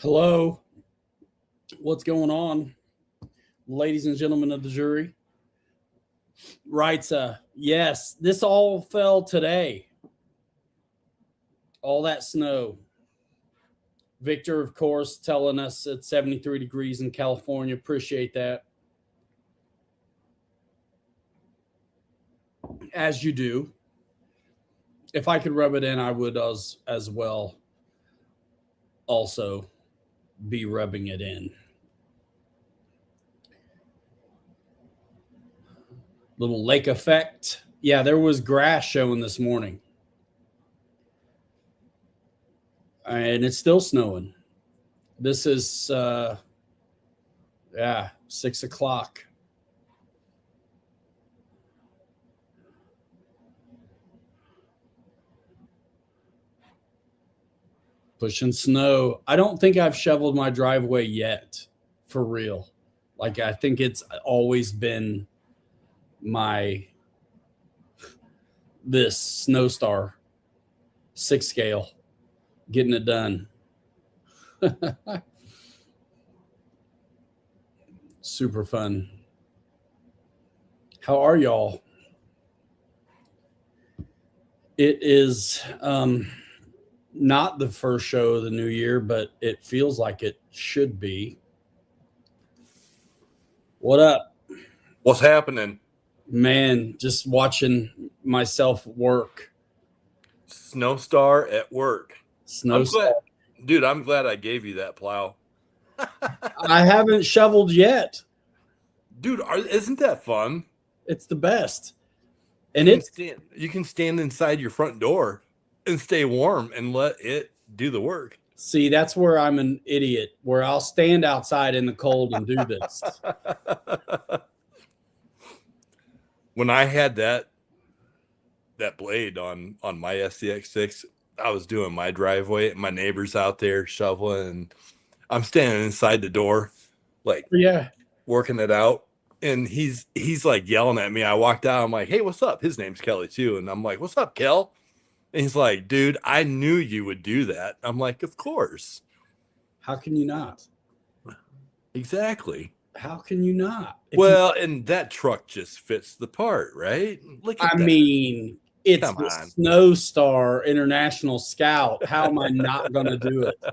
Hello, what's going on, ladies and gentlemen of the jury? Writes, yes, this all fell today. All that snow. Victor, of course, telling us it's 73 degrees in California. Appreciate that. As you do. If I could rub it in, I would as well also be rubbing it in. Little lake effect. Yeah, there was grass showing this morning. And it's still snowing. This is 6 o'clock. Pushing snow. I don't think I've shoveled my driveway yet, for real. Like, I think it's always been this snow star 6 scale, getting it done. Super fun. How are y'all? It is not the first show of the new year, but it feels like it should be. What up? What's happening? Man, just watching myself work. Snowstar at work. Snowstar. Dude, I'm glad I gave you that plow. I haven't shoveled yet. Dude, isn't that fun? It's the best. And you can stand inside your front door and stay warm and let it do the work. See, that's where I'm an idiot, where I'll stand outside in the cold and do this. When I had that blade on my F86, I was doing my driveway and my neighbor's out there shoveling and I'm standing inside the door, like working it out. And he's like yelling at me. I walked out. I'm like, hey, what's up? His name's Kelly too. And I'm like, what's up, Kel? And he's like, dude, I knew you would do that. I'm like, of course. How can you not? Exactly. How can you not? And that truck just fits the part, right? Look at that. mean, it's the Snowstar International Scout. How am I not going to do it?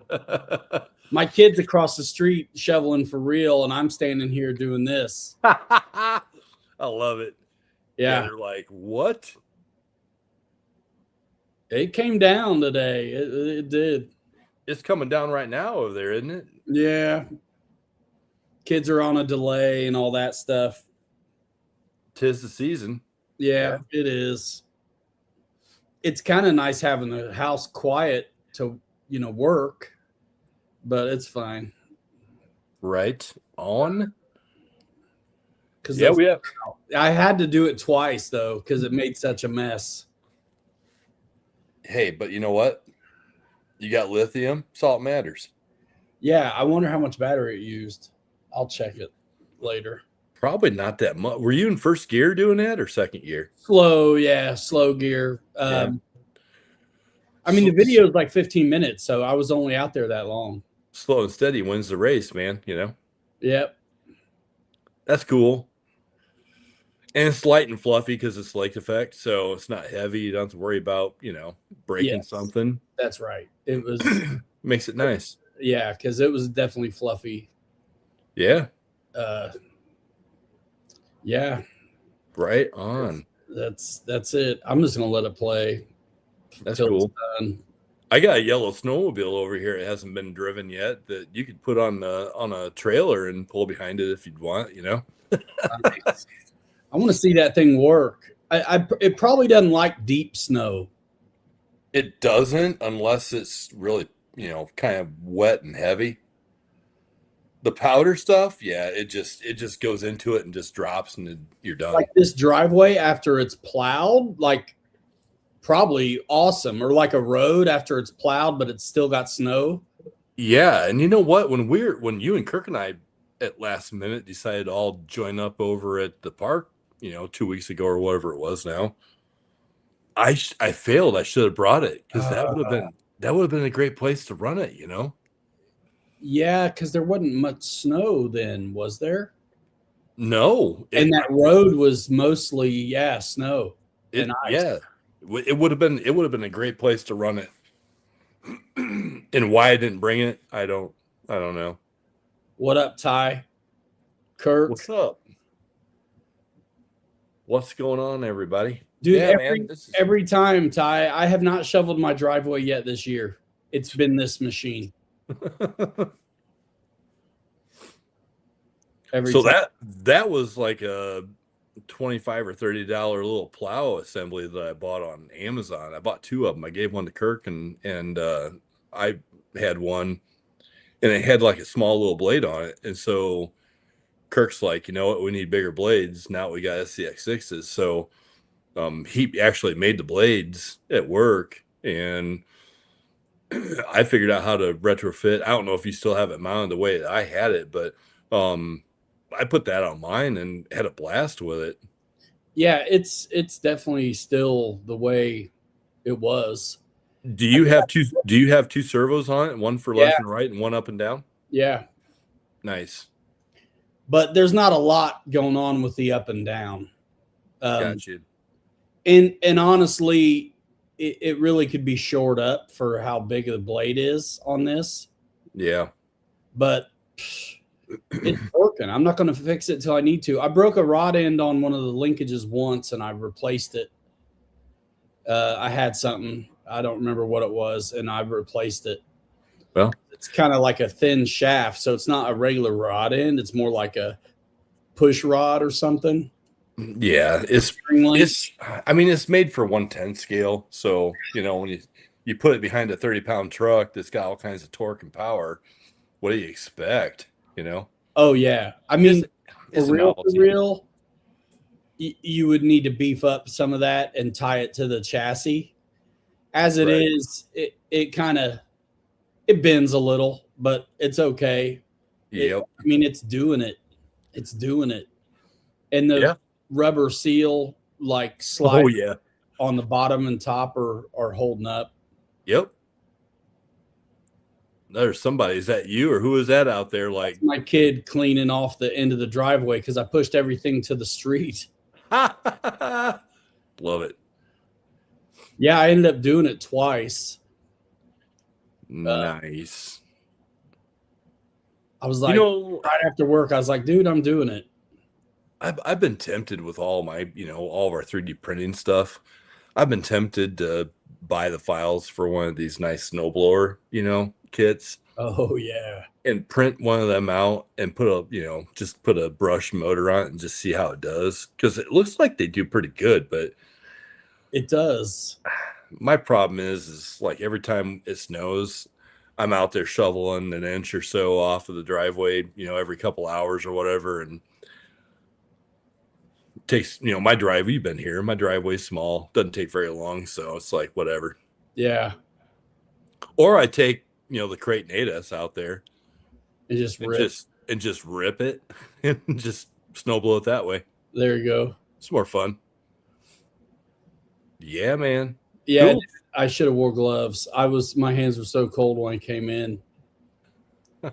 My kid's across the street shoveling for real, and I'm standing here doing this. I love it. Yeah. They're like, what? It came down today. It did. It's coming down right now over there, isn't it? Yeah. Kids are on a delay and all that stuff. 'Tis the season. Yeah, it is. It's kind of nice having the house quiet to, work, but it's fine. Right on. Because we have. I had to do it twice though, because it made such a mess. Hey, but you know what? You got lithium. Salt matters. Yeah, I wonder how much battery it used. I'll check it later. Probably not that much. Were you in first gear doing that or second gear? Slow gear. I mean, the video is like 15 minutes, so I was only out there that long. Slow and steady wins the race, man. Yep. That's cool. And it's light and fluffy because it's lake effect, so it's not heavy. You don't have to worry about, breaking something. That's right. It was makes it nice. Yeah, because it was definitely fluffy. Yeah. Yeah. Right on. That's it. I'm just gonna let it play. That's cool. I got a yellow snowmobile over here. It hasn't been driven yet. That you could put on a trailer and pull behind it if you'd want. Nice. I want to see that thing work. It probably doesn't like deep snow. It doesn't unless it's really, kind of wet and heavy. The powder stuff, yeah, it just goes into it and just drops and you're done. Like this driveway after it's plowed, like probably awesome. Or like a road after it's plowed, but it's still got snow. Yeah, and you know what? When you and Kirk and I at last minute decided to all join up over at the park, 2 weeks ago or whatever it was now, I failed. I should have brought it because that would have been a great place to run it. Yeah, because there wasn't much snow then, was there? No, And that road was mostly snow and ice. yeah, it would have been a great place to run it. And why I didn't bring it, I don't know. What up, Ty? Kirk? What's up? What's going on, everybody? Dude, Yeah, man, every time, Ty, I have not shoveled my driveway yet this year. It's been this machine. So that was like a $25 or $30 little plow assembly that I bought on Amazon. I bought 2 of them. I gave one to Kirk and I had one, and it had like a small little blade on it. And so Kirk's like, you know what, we need bigger blades. Now we got SCX6s. So he actually made the blades at work, and I figured out how to retrofit. I don't know if you still have it mounted the way that I had it, but I put that on mine and had a blast with it. Yeah, it's definitely still the way it was. Do you have two servos on it? One for left and right and one up and down? Yeah. Nice. But there's not a lot going on with the up and down. Gotcha. And honestly, it really could be shored up for how big the blade is on this. Yeah. But it's working. I'm not going to fix it till I need to. I broke a rod end on one of the linkages once, and I replaced it. I had something, I don't remember what it was, and I replaced it. Well, it's kind of like a thin shaft, so it's not a regular rod end. It's more like a push rod or something. Yeah, it's made for 110 scale. So, you know, when you put it behind a 30-pound truck that's got all kinds of torque and power, what do you expect? You know? Oh yeah. I mean, for real, you would need to beef up some of that and tie it to the chassis. As it is, it kind of bends a little, but it's okay. Yep. I mean, it's doing it. It's doing it. And the rubber seal slide on the bottom and top are holding up. Yep. There's somebody. Is that you or who is that out there? Like, that's my kid cleaning off the end of the driveway because I pushed everything to the street. Love it. Yeah, I ended up doing it twice. Nice. I was like, right after work, I was like, dude, I'm doing it. I've been tempted with all my, all of our 3D printing stuff. I've been tempted to buy the files for one of these nice snowblower, kits. Oh yeah. And print one of them out and put just put a brush motor on it and just see how it does. Because it looks like they do pretty good, but it does. My problem is like every time it snows, I'm out there shoveling an inch or so off of the driveway, every couple hours or whatever. And it takes, my drive, you've been here, my driveway's small, doesn't take very long. So it's like, whatever. Yeah. Or I take, the crate Nadas out there and just rip it and just snow blow it that way. There you go. It's more fun. Yeah, man. Yeah, cool. I should have wore gloves. My hands were so cold when I came in.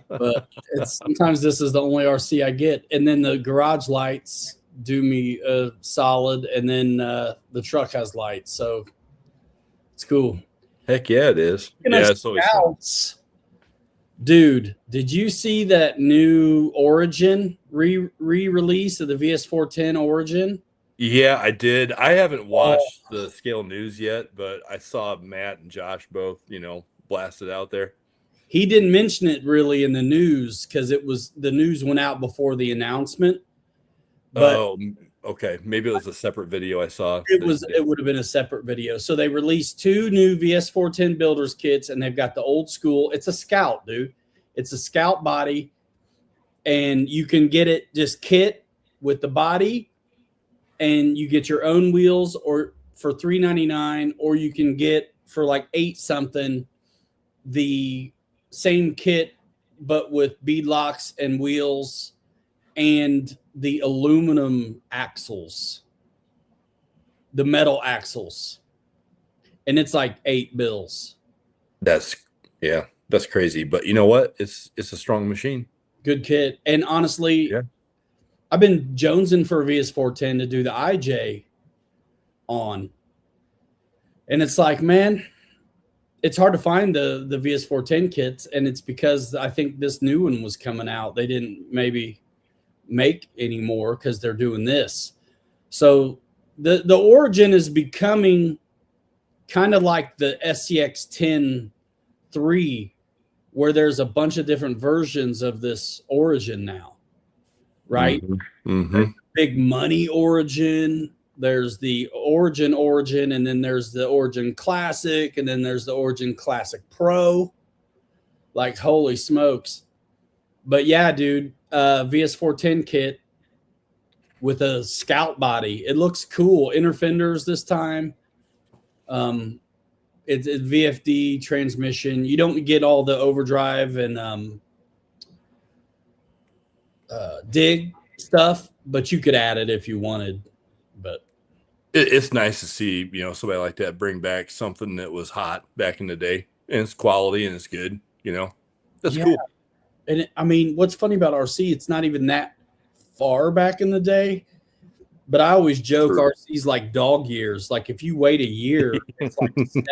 But sometimes this is the only RC I get. And then the garage lights do me solid, and then the truck has lights, so it's cool. Heck yeah, it is. Yeah, it's always fun. Dude, did you see that new Origin re-release of the VS410 Origin? Yeah, I did. I haven't watched the Scale News yet, but I saw Matt and Josh both, blasted out there. He didn't mention it really in the news because the news went out before the announcement. But okay. Maybe it was a separate video I saw. It would have been a separate video. So they released 2 new VS410 builders kits, and they've got the old school. It's a Scout, dude. It's a Scout body, and you can get it just kit with the body, and you get your own wheels or for $399, or you can get for like $8 something the same kit but with bead locks and wheels and the aluminum axles, the metal axles, and it's like $8. That's That's crazy. But you know what? It's a strong machine. Good kit. And honestly, Yeah. I've been jonesing for a VS410 to do the IJ on. And it's like, man, it's hard to find the VS410 kits, and it's because I think this new one was coming out. They didn't maybe make anymore because they're doing this. So the Origin is becoming kind of like the SCX 10 3, where there's a bunch of different versions of this Origin now, right? Mm-hmm. Big money Origin. There's the Origin, and then there's the Origin Classic, and then there's the Origin Classic Pro. Like, holy smokes. But yeah, dude, VS410 kit with a Scout body. It looks cool. Inner fenders this time. It's VFD transmission. You don't get all the overdrive and dig stuff, but you could add it if you wanted. But it's nice to see, somebody like that bring back something that was hot back in the day, and it's quality and it's good. That's cool. And I mean, what's funny about RC? It's not even that far back in the day. But I always joke RC's like dog years. Like if you wait a year, it's like 7.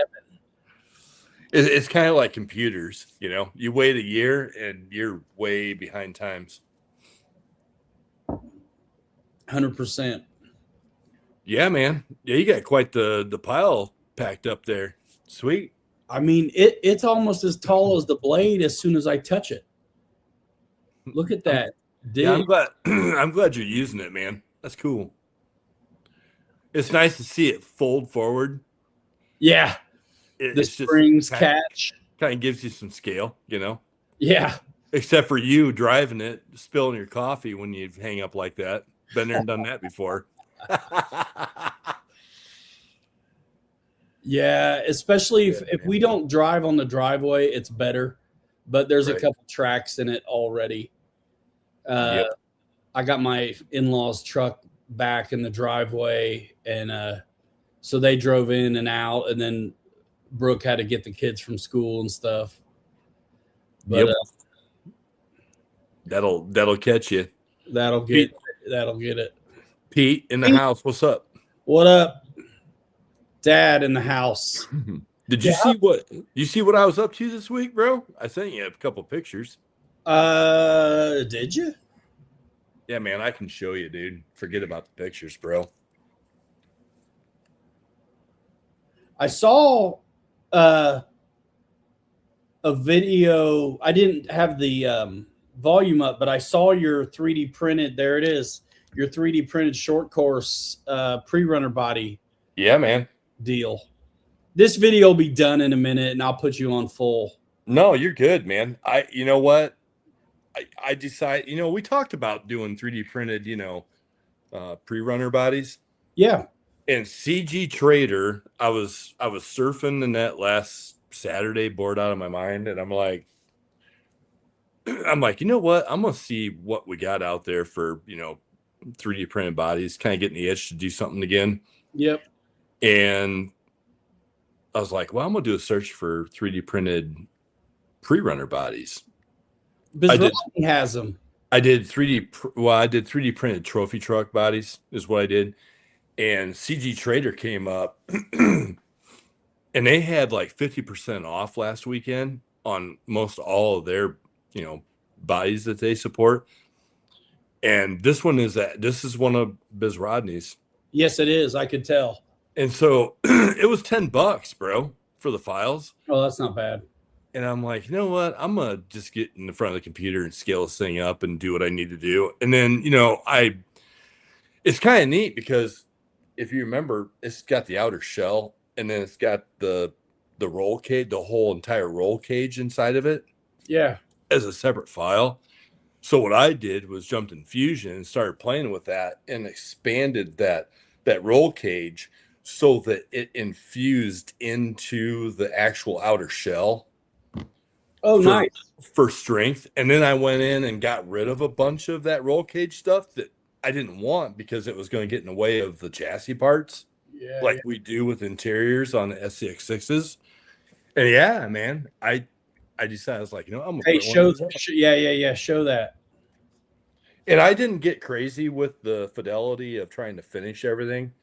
It's kind of like computers, You wait a year and you're way behind times. 100%. Yeah, man. Yeah, you got quite the pile packed up there. Sweet. I mean, it's almost as tall as the blade as soon as I touch it. Look at that. Yeah, I'm glad you're using it, man. That's cool. It's nice to see it fold forward. Yeah. The springs catch. Kind of gives you some scale, Yeah. Except for you driving it, spilling your coffee when you hang up like that. Been there and done that before. Yeah, especially if we don't drive on the driveway, it's better. But there's a couple tracks in it already. I got my in-laws' truck back in the driveway, and so they drove in and out, and then Brooke had to get the kids from school and stuff. But that'll catch you. That'll get it. Pete in the house. What's up? What up? Dad in the house. Did you see what I was up to this week, bro? I sent you a couple pictures. Did you? Yeah, man, I can show you, dude. Forget about the pictures, bro. I saw a video. I didn't have the volume up, but I saw your 3D printed. There it is. Your 3D printed short course pre-runner body. Yeah, man. Deal. This video will be done in a minute, and I'll put you on full. No, you're good, man. You know what? I decide, we talked about doing 3D printed, pre-runner bodies. Yeah. And CG Trader, I was surfing the net last Saturday, bored out of my mind, and I'm like, you know what? I'm gonna see what we got out there for 3D printed bodies, kind of getting the itch to do something again. Yep. And I was like, well, I'm gonna do a search for 3D printed pre-runner bodies. Bizarrely has them. I did 3D printed trophy truck bodies is what I did. And CG Trader came up and they had like 50% off last weekend on most all of their, bodies that they support. And this is one of Biz Rodney's. Yes, it is. I could tell. And so it was $10, bro, for the files. Oh, that's not bad. And I'm like, you know what? I'm going to just get in the front of the computer and scale this thing up and do what I need to do. And then, it's kind of neat because if you remember, it's got the outer shell and then it's got the roll cage, the whole entire roll cage inside of it. Yeah. As a separate file. So what I did was jumped in Fusion and started playing with that and expanded that roll cage so that it infused into the actual outer shell. Oh, nice. For strength. And then I went in and got rid of a bunch of that roll cage stuff that I didn't want because it was going to get in the way of the chassis parts. Yeah. We do with interiors on the SCX6s. And yeah, man, I I decided, I was like, I'm gonna Hey, print one of these out. yeah. Show that. And I didn't get crazy with the fidelity of trying to finish everything.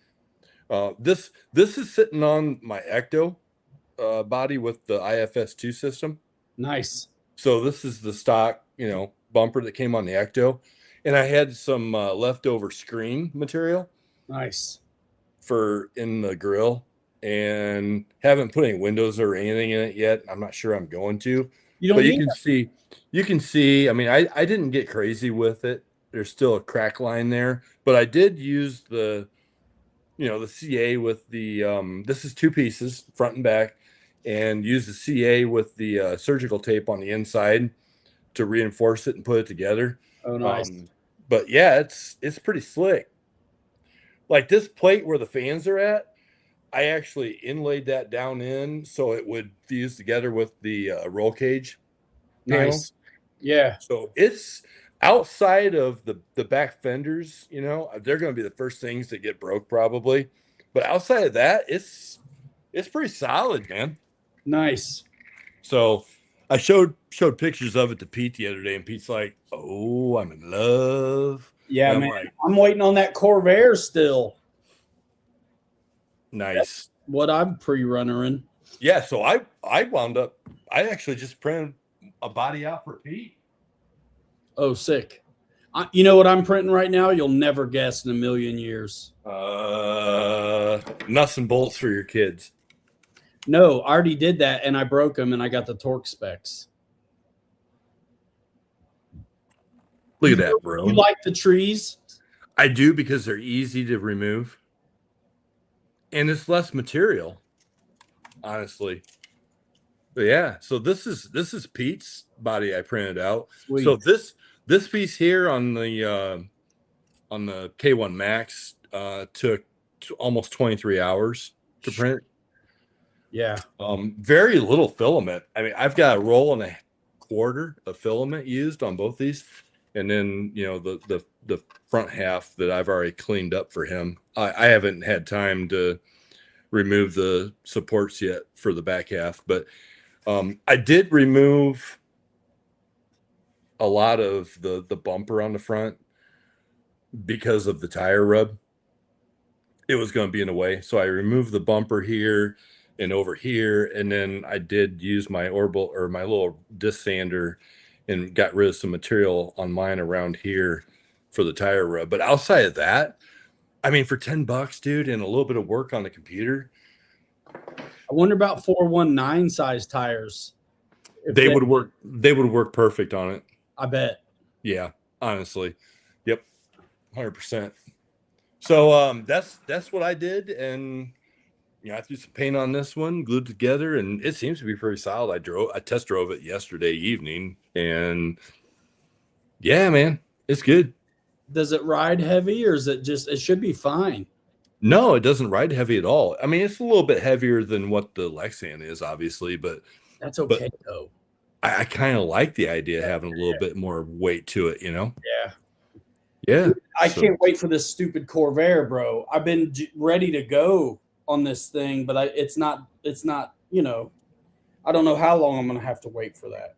This is sitting on my Ecto body with the IFS2 system. Nice. So this is the stock, bumper that came on the Ecto, and I had some leftover screen material Nice. for in the grill, and haven't put any windows or anything in it yet. I'm not sure I'm going to, You don't but need you can see. I mean, I didn't get crazy with it. There's still a crack line there, but I did use the CA with the this is two pieces, front and back, and use the CA with the surgical tape on the inside to reinforce it and put it together. Oh, nice. But yeah, it's pretty slick. Like this plate where the fans are at, I actually inlaid that down in so it would fuse together with the roll cage panel. Nice. Yeah. So it's outside of the back fenders, they're going to be the first things that get broke probably. But outside of that, it's pretty solid, man. Nice. So I showed pictures of it to Pete the other day, and Pete's like, "Oh, I'm in love." Yeah, and man. I'm waiting on that Corvair still. Nice. That's what I'm pre-runnering. Yeah, so I wound up. I actually just printed a body out for Pete. Oh, sick. You know what I'm printing right now? You'll never guess in a million years. Nuts and bolts for your kids. No, I already did that, and I broke them, and I got the torque specs. Look at that, bro. You like the trees? I do, because they're easy to remove. And it's less material, honestly. But yeah, so this is Pete's body I printed out. Sweet. So this piece here on the K1 Max took almost 23 hours to print. Yeah. Very little filament. I mean, I've got a roll and a quarter of filament used on both these, and then the front half that I've already cleaned up for him. I haven't had time to remove the supports yet for the back half, but I did remove a lot of the bumper on the front because of the tire rub. It was going to be in the way, so I removed the bumper here and over here, and then I did use my orbital or my little disc sander and got rid of some material on mine around here for the tire rub. But outside of that, I mean, for $10, dude, and a little bit of work on the computer, I wonder about 419 size tires. They would work. They would work perfect on it. I bet. Yeah, honestly. Yep. 100%. So that's what I did, and I threw some paint on this one, glued together, and it seems to be pretty solid. I test drove it yesterday evening, and yeah, man, it's good. Does it ride heavy, or is it just? It should be fine. No, it doesn't ride heavy at all. I mean, it's a little bit heavier than what the Lexan is, obviously, but that's okay though. I kind of like the idea of having a little bit more weight to it, Yeah. Yeah. I can't wait for this stupid Corvair, bro. I've been ready to go on this thing, but it's not, I don't know how long I'm going to have to wait for that.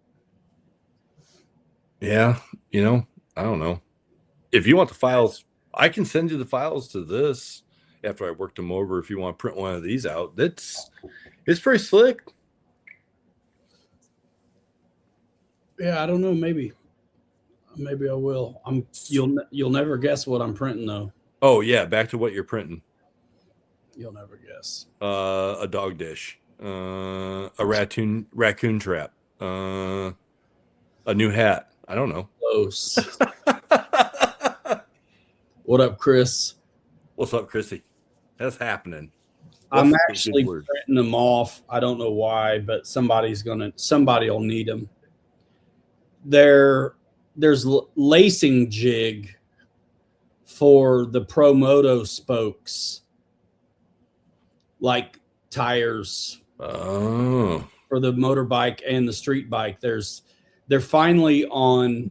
Yeah. I don't know. If you want the files, I can send you the files to this after I worked them over. If you want to print one of these out, it's pretty slick. Yeah, I don't know. Maybe I will. You'll never guess what I'm printing though. Oh yeah, back to what you're printing. You'll never guess. A dog dish, a raccoon trap, a new hat. I don't know. Close. What up, Chris? What's up, Chrissy? That's happening. I'm actually printing them off. I don't know why, but somebody will need them. There's lacing jig for the Pro Moto spokes, like tires. Oh. For the motorbike and the street bike. They're finally on.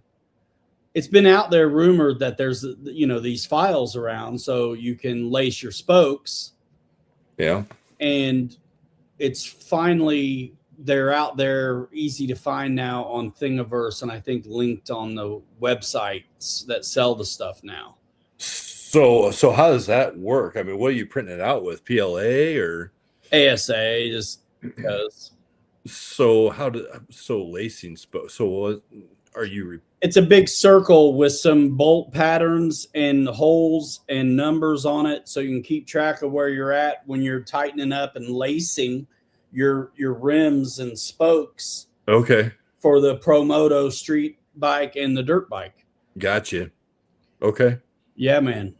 It's been out there rumored that there's these files around so you can lace your spokes. Yeah. And it's finally they're out there, easy to find now on Thingiverse, and I think linked on the websites that sell the stuff now. So how does that work? I mean, what are you printing it out with? PLA or ASA, just because. So lacing so what are you? It's a big circle with some bolt patterns and holes and numbers on it, so you can keep track of where you're at when you're tightening up and lacing your rims and spokes. Okay. For the Promoto street bike and the dirt bike. Gotcha. Okay. Yeah, man.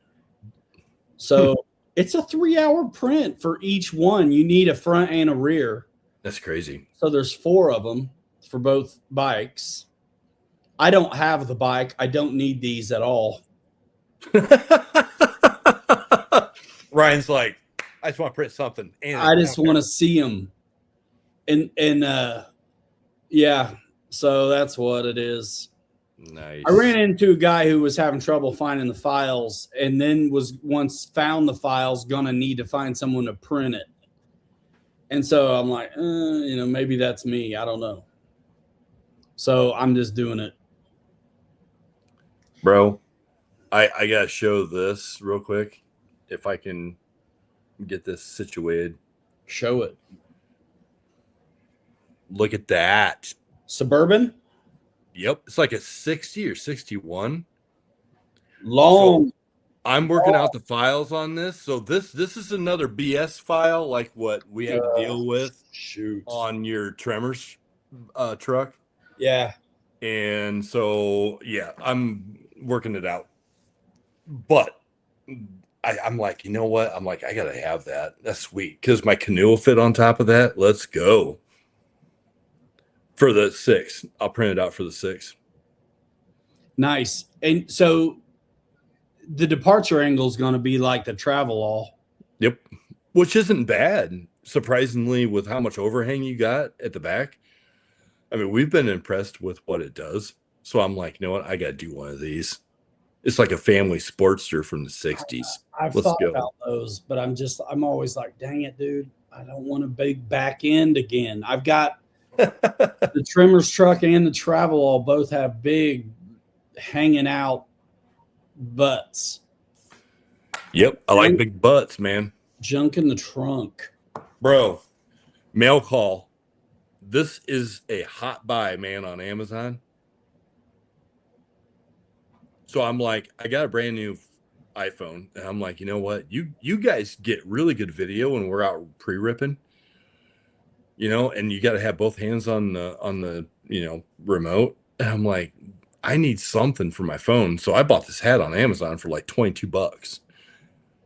So it's a 3-hour print for each one. You need a front and a rear. That's crazy. So there's 4 of them for both bikes. I don't have the bike. I don't need these at all. Ryan's like, I just want to print something. I just want to see them. And yeah, so that's what it is. Nice. I ran into a guy who was having trouble finding the files, and then was once found the files, gonna need to find someone to print it. And so I'm like, maybe that's me. I don't know. So I'm just doing it. Bro, I gotta show this real quick if I can get this situated. Show it. Look at that. Suburban? Yep. It's like a 60 or 61. Long. So I'm working out the files on this. So this is another BS file like what we had to deal with on your Tremors truck. Yeah. And so, yeah, I'm working it out. But I'm like, you know what? I'm like, I got to have that. That's sweet. Because my canoe will fit on top of that. Let's go. For the 6. I'll print it out for the 6. Nice. And so the departure angle is going to be like the Travelall. Yep. Which isn't bad, surprisingly, with how much overhang you got at the back. I mean, we've been impressed with what it does. So I'm like, you know what? I got to do one of these. It's like a family Sportster from the 60s. I've thought about those, but I'm always like, dang it, dude. I don't want a big back end again. I've got the Tremors truck and the Travelall both have big hanging out butts. Yep. I like big butts, man. Junk in the trunk. Bro, mail call. This is a hot buy, man, on Amazon. So I'm like, I got a brand new iPhone, and I'm like, you know what? You guys get really good video when we're out pre-ripping, and you got to have both hands on the remote. And I'm like, I need something for my phone. So I bought this hat on Amazon for like $22.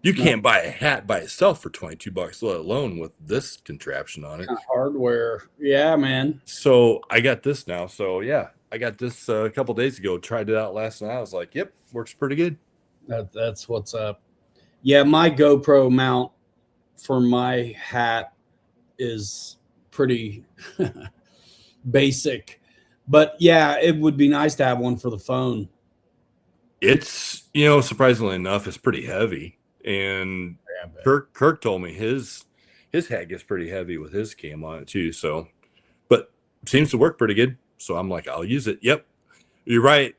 You can't buy a hat by itself for $22, let alone with this contraption on it. Hardware. Yeah, man. So I got this now. So yeah, I got this a couple days ago. Tried it out last night. I was like, yep, works pretty good. That's what's up. Yeah, my GoPro mount for my hat is pretty basic. But yeah, it would be nice to have one for the phone. It's, surprisingly enough, it's pretty heavy. And Kirk told me his hat gets pretty heavy with his cam on it too. So, but seems to work pretty good. So I'm like, I'll use it. Yep. You're right,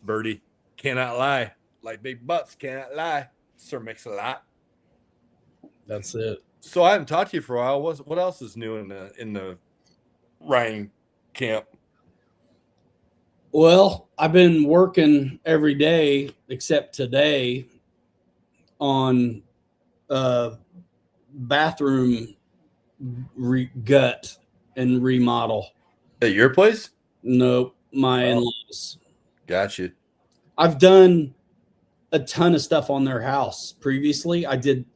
Birdie. Cannot lie. Like big butts cannot lie. Sir Mix-a-Lot. That's it. So I haven't talked to you for a while. What else is new in the Ryan camp? Well, I've been working every day except today on bathroom gut and remodel. At your place? Nope, my in-laws. Gotcha. I've done a ton of stuff on their house previously. I did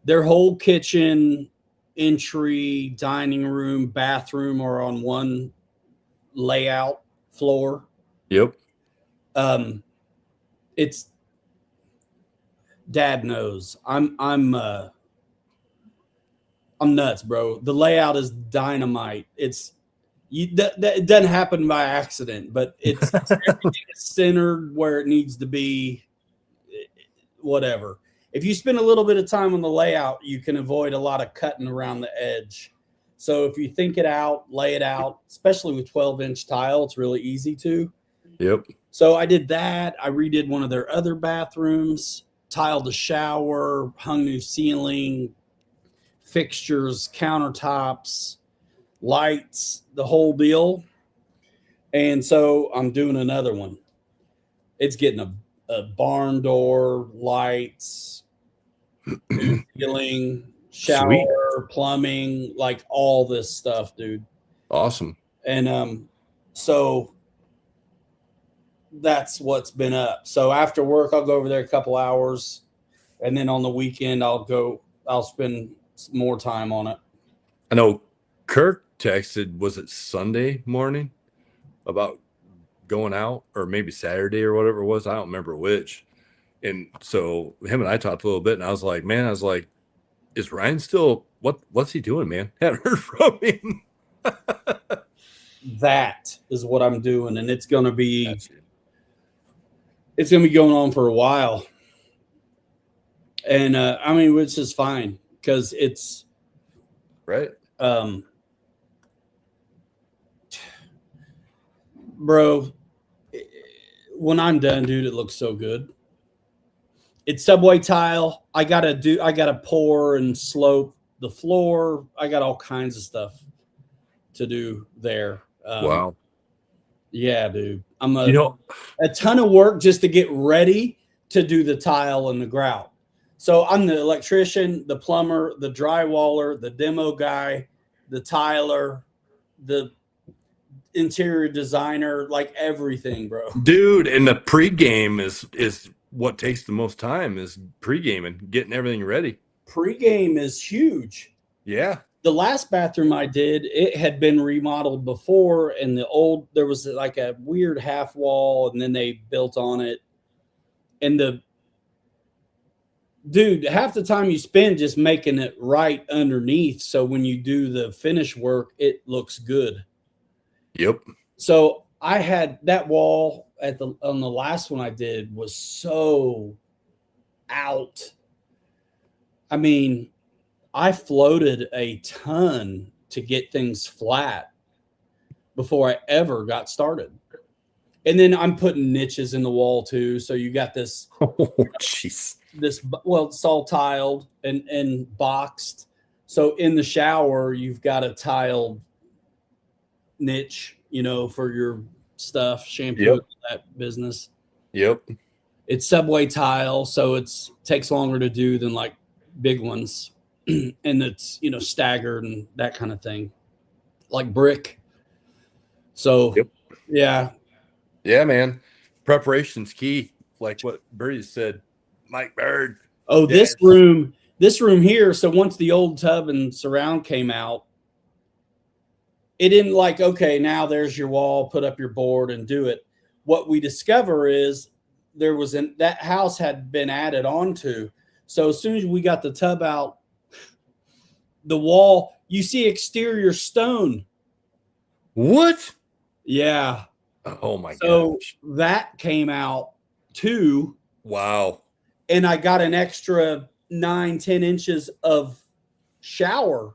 their whole kitchen, entry, dining room, bathroom are on one layout floor. Yep. It's Dad knows. I'm nuts, bro. The layout is dynamite. It doesn't happen by accident, but it's centered where it needs to be. Whatever. If you spend a little bit of time on the layout, you can avoid a lot of cutting around the edge. So if you think it out, lay it out, especially with 12-inch tile, it's really easy to. Yep. So I did that. I redid one of their other bathrooms, tiled the shower, hung new ceiling, fixtures, countertops, lights, the whole deal. And so I'm doing another one. It's getting a barn door, lights, ceiling, shower, Sweet. plumbing, like all this stuff, dude. Awesome. And so that's what's been up. So after work, I'll go over there a couple hours, and then on the weekend, I'll spend more time on it. I know Kirk texted, was it Sunday morning, about going out, or maybe Saturday or whatever it was. I don't remember which. And so him and I talked a little bit, and I was like, is Ryan still, what's he doing, man? Haven't heard from him. That is what I'm doing, and it's going to be going on for a while. And I mean, which is fine because it's right. Bro, when I'm done, dude, it looks so good. It's subway tile. I gotta pour and slope the floor. I got all kinds of stuff to do there. Wow. Yeah, dude. I'm a ton of work just to get ready to do the tile and the grout. So I'm the electrician, the plumber, the drywaller, the demo guy, the tiler, the interior designer, like everything, bro. Dude, and the pregame is what takes the most time, is pregame and getting everything ready. Pregame is huge. Yeah. The last bathroom I did, it had been remodeled before, and there was like a weird half wall, and then they built on it. And dude, half the time you spend just making it right underneath, so when you do the finish work, it looks good. Yep. So I had that wall on the last one I did was so out. I mean, I floated a ton to get things flat before I ever got started. And then I'm putting niches in the wall too. So you got this. Oh, jeez. It's all tiled and boxed. So in the shower, you've got a tiled niche, for your stuff, shampoo, that business. Yep. It's subway tile, so it's takes longer to do than like big ones. And it's, staggered and that kind of thing, like brick. So, yeah. Yeah, man. Preparation's key. Like what Birdie said, Mike Bird. Oh, this room here. So once the old tub and surround came out, it didn't like, okay, now there's your wall, put up your board and do it. What we discover is that house had been added onto. So as soon as we got the tub out, the wall, you see exterior stone. What? Yeah. Oh my god. So that came out too. Wow. And I got an extra 9-10 inches of shower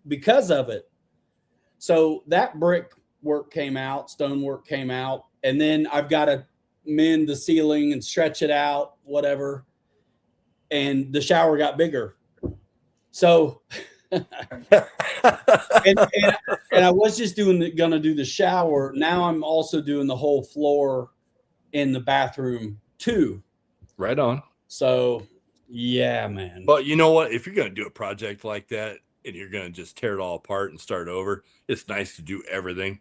because of it. So that brick work came out, stone work came out, and then I've got to mend the ceiling and stretch it out, whatever. And the shower got bigger. So, and I was just gonna do the shower. Now I'm also doing the whole floor in the bathroom too. Right on. So, yeah, man. But you know what? If you're gonna do a project like that and you're gonna just tear it all apart and start over, it's nice to do everything.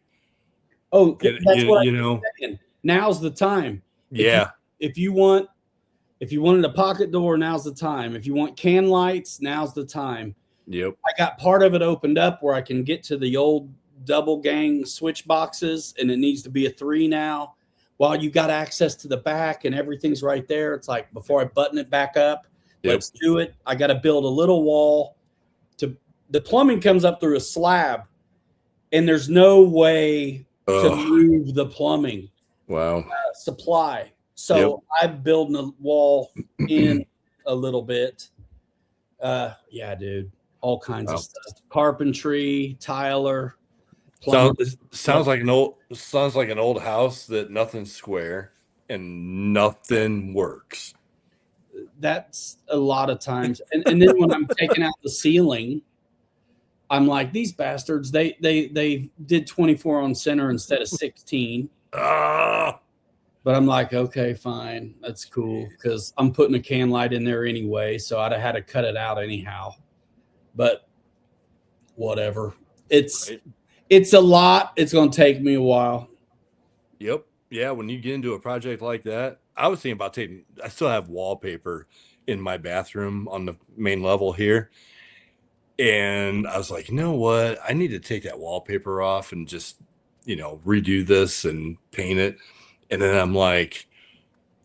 Oh, that's what I'm saying. Now's the time. Yeah. If you wanted a pocket door, now's the time. If you want can lights, now's the time. Yep. I got part of it opened up where I can get to the old double gang switch boxes, and it needs to be a 3 now. While you got access to the back and everything's right there, it's like before I button it back up, let's do it. I got to build a little wall. The plumbing comes up through a slab, and there's no way to move the plumbing. Wow. Supply. So I'm building a wall in a little bit. Yeah, dude. all kinds of stuff. Carpentry, Tyler. Sounds like an old house that nothing's square and nothing works. That's a lot of times. And then when I'm taking out the ceiling, I'm like, these bastards, they did 24 on center instead of 16. But I'm like, okay, fine. That's cool. Because I'm putting a can light in there anyway. So I'd have had to cut it out anyhow. But whatever. It's a lot. It's going to take me a while. Yep. Yeah. When you get into a project like that, I was thinking about I still have wallpaper in my bathroom on the main level here. And I was like, you know what? I need to take that wallpaper off and just, redo this and paint it. And then I'm like,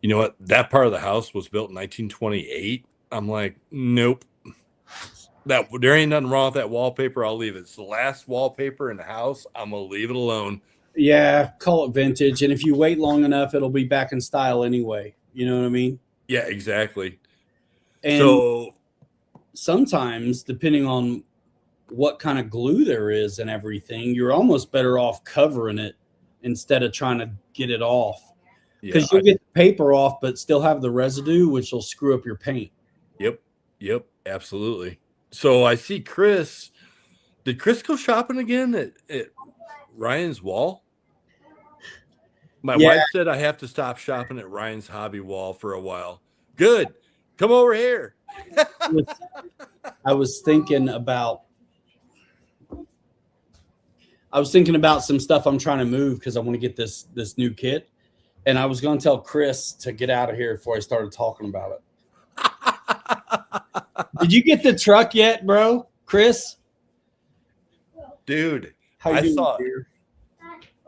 you know what? That part of the house was built in 1928. I'm like, nope. There ain't nothing wrong with that wallpaper. I'll leave it. It's the last wallpaper in the house. I'm going to leave it alone. Yeah, call it vintage. And if you wait long enough, it'll be back in style anyway. You know what I mean? Yeah, exactly. And so sometimes, depending on what kind of glue there is and everything, you're almost better off covering it instead of trying to get it off. Because you'll get the paper off, but still have the residue, which will screw up your paint. Yep, absolutely. So I see Chris. Did Chris go shopping again at Ryan's wall? My wife said I have to stop shopping at Ryan's hobby wall for a while. Good. Come over here. I was thinking about some stuff I'm trying to move because I want to get this new kit. And I was going to tell Chris to get out of here before I started talking about it. Did you get the truck yet, bro? Chris? Dude, I saw it.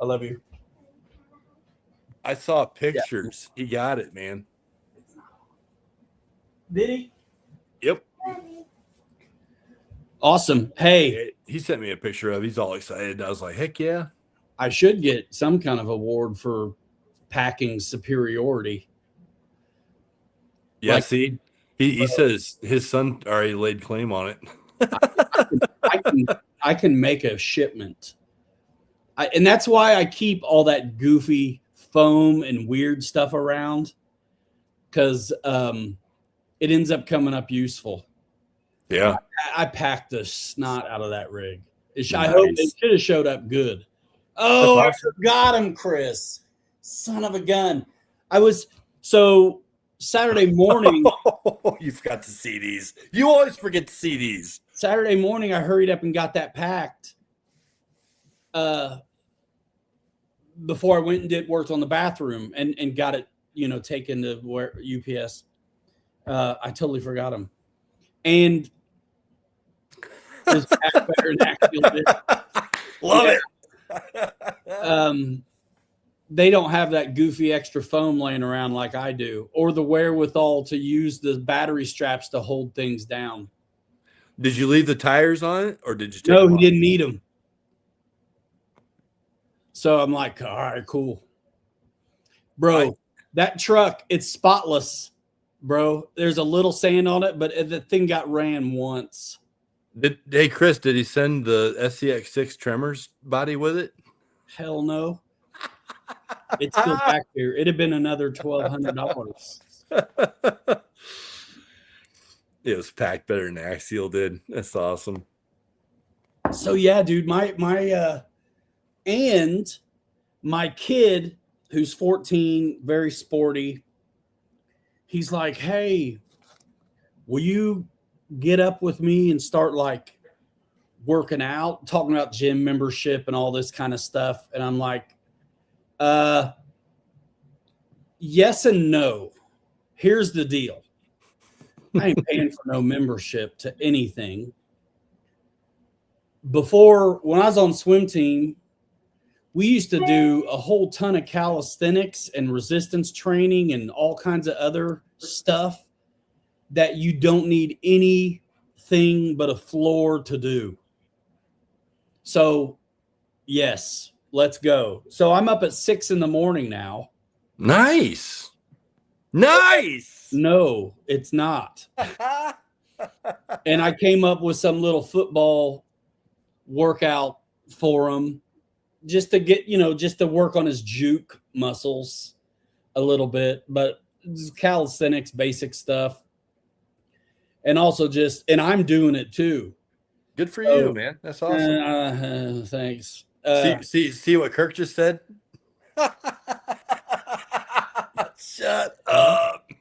I love you. I saw pictures. Yeah. He got it, man. Did he? Yep. Awesome. Hey. He sent me a picture of it. He's all excited. I was like, heck yeah. I should get some kind of award for packing superiority. Yeah, see? He says his son already laid claim on it. I can make a shipment. And that's why I keep all that goofy foam and weird stuff around, because it ends up coming up useful. Yeah. I packed the snot out of that rig. I hope it should have showed up good. Oh, I forgot him, Chris. Son of a gun. Saturday morning. You forgot to see these. You always forget to see these. Saturday morning, I hurried up and got that packed. Before I went and worked on the bathroom and got it, taken to where UPS. I totally forgot them. And it was better than actually did. Love it. They don't have that goofy extra foam laying around like I do, or the wherewithal to use the battery straps to hold things down. Did you leave the tires on it, or did you take No, them he didn't need them. So I'm like, all right, cool. Bro, that truck, it's spotless, bro. There's a little sand on it, but the thing got ran once. Hey, Chris, did he send the SCX6 Tremors body with it? Hell no. It's still back there. It'd have been another $1,200. It was packed better than Axial did. That's awesome. So yeah, dude, and my kid, who's 14, very sporty, he's like, hey, will you get up with me and start like working out, talking about gym membership and all this kind of stuff? And I'm like, yes and no. Here's the deal. I ain't paying for no membership to anything. Before, when I was on swim team, we used to do a whole ton of calisthenics and resistance training and all kinds of other stuff that you don't need anything but a floor to do. So, yes, let's go. So I'm up at 6 a.m. now. Nice. No, it's not. And I came up with some little football workout for him just to get, just to work on his juke muscles a little bit, but calisthenics, basic stuff. And also and I'm doing it too. Good for you, man. That's awesome. Thanks. See what Kirk just said? Shut up.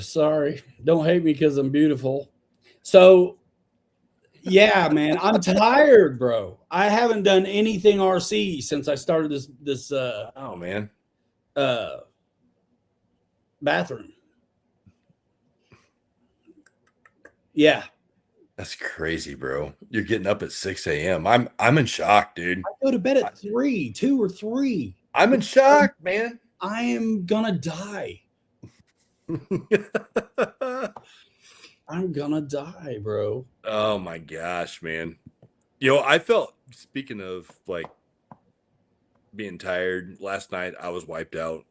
Sorry. Don't hate me because I'm beautiful. So, yeah, man, I'm tired, bro. I haven't done anything RC since I started this oh man. Bathroom. Yeah. That's crazy, bro. You're getting up at 6 a.m. I'm in shock, dude. I go to bed at 2 or 3. I'm in shock, man. I am gonna die. I'm gonna die, bro. Oh my gosh, man. I felt, speaking of like being tired, last night I was wiped out.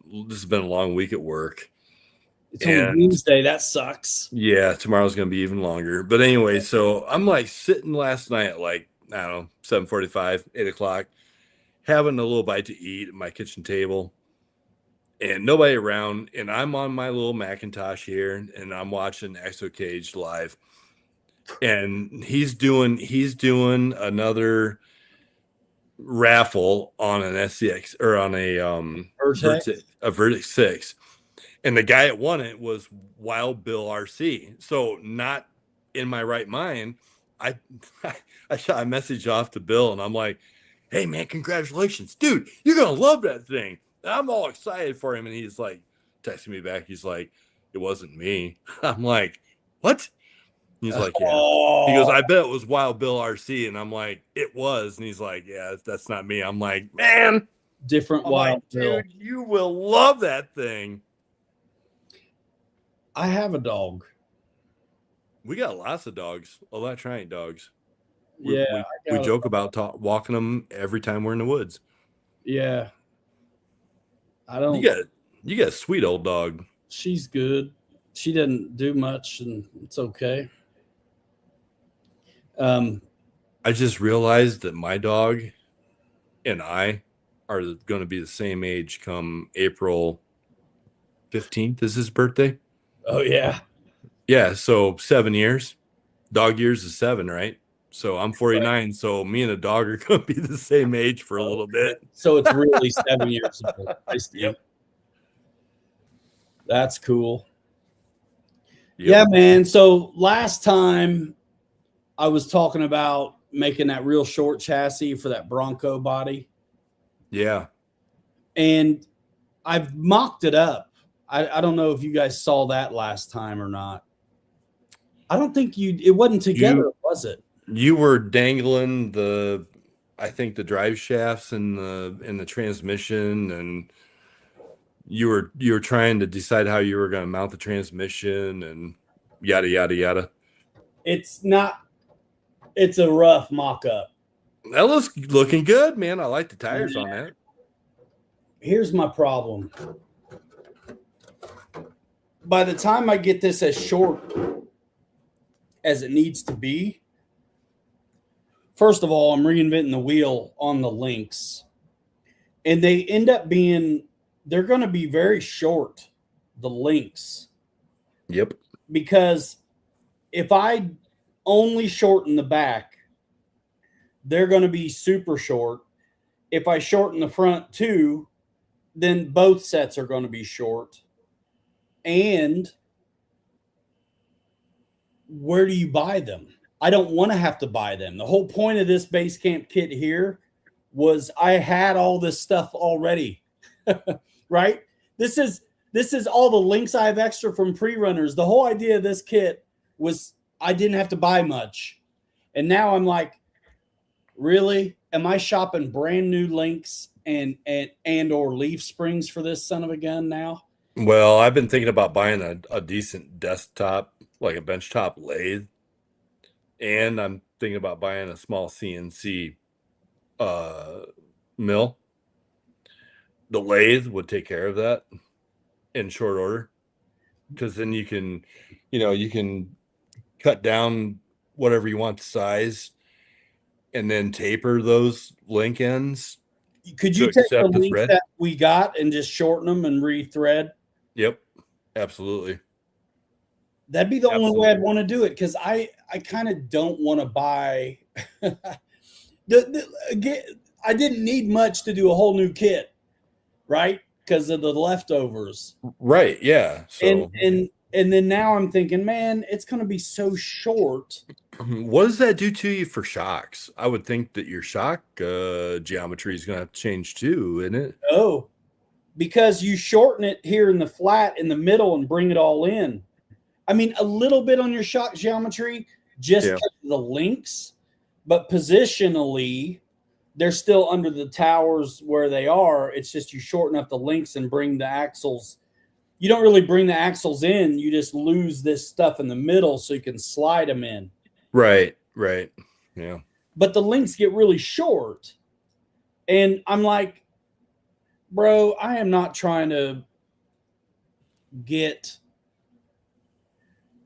This has been a long week at work. It's only Wednesday. That sucks. Yeah, tomorrow's gonna be even longer. But anyway, so I'm like sitting last night at like, I don't know, 7:45, 8 o'clock, having a little bite to eat at my kitchen table. And nobody around, and I'm on my little Macintosh here, and I'm watching Exo Cage live. And he's doing another raffle on an SCX or on a Vertex 6. And the guy that won it was Wild Bill RC. So not in my right mind, I shot a message off to Bill, and I'm like, "Hey man, congratulations, dude! You're gonna love that thing." And I'm all excited for him, and he's like texting me back. He's like, "It wasn't me." I'm like, "What?" He's like, "Yeah." He goes, "I bet it was Wild Bill RC," and I'm like, "It was." And he's like, "Yeah, that's not me." I'm like, "Man, different Wild Bill. Dude, you will love that thing." I have a dog. We got lots of dogs, electronic dogs. We joke about walking them every time we're in the woods. Yeah. I don't. You got a sweet old dog. She's good. She doesn't do much, and it's okay. I just realized that my dog and I are going to be the same age come April 15th is his birthday. Oh, yeah. Yeah, so 7 years. Dog years is 7, right? So I'm 49, right. So me and a dog are going to be the same age for a little bit. So it's really 7 years old. I see. Yep. That's cool. Yep. Yeah, man. So last time I was talking about making that real short chassis for that Bronco body. Yeah. And I've mocked it up. I don't know if you guys saw that last time or not. I don't think it wasn't together, was it? You were dangling I think the drive shafts and the transmission, and you were trying to decide how you were going to mount the transmission and yada yada yada. It's a rough mock-up. That looks looking good, man. I like the tires on that. Here's my problem. By the time I get this as short as it needs to be, first of all, I'm reinventing the wheel on the links. And they end up they're going to be very short, the links. Yep. Because if I only shorten the back, they're going to be super short. If I shorten the front too, then both sets are going to be short. And where do you buy them? I don't want to have to buy them. The whole point of this base camp kit here was I had all this stuff already, right? This is all the links I have extra from pre-runners. The whole idea of this kit was I didn't have to buy much. And now I'm like, really? Am I shopping brand new links and or leaf springs for this son of a gun now? Well, I've been thinking about buying a decent desktop, like a benchtop lathe. And I'm thinking about buying a small CNC mill. The lathe would take care of that in short order. because then you can, you can cut down whatever you want the size and then taper those link ends. Could you take the links that we got and just shorten them and rethread? Yep, absolutely. That'd be the only way I'd want to do it, because I kind of don't want to buy. I didn't need much to do a whole new kit, right? Because of the leftovers. Right. Yeah. So and then now I'm thinking, man, it's going to be so short. What does that do to you for shocks? I would think that your shock geometry is going to have to change too, isn't it? Oh, because you shorten it here in the flat in the middle and bring it all in. I mean, a little bit on your shock geometry, just the links, but positionally, they're still under the towers where they are. It's just you shorten up the links and bring the axles. You don't really bring the axles in. You just lose this stuff in the middle so you can slide them in. Right, right. Yeah. But the links get really short. And I'm like, bro, I am not trying to get...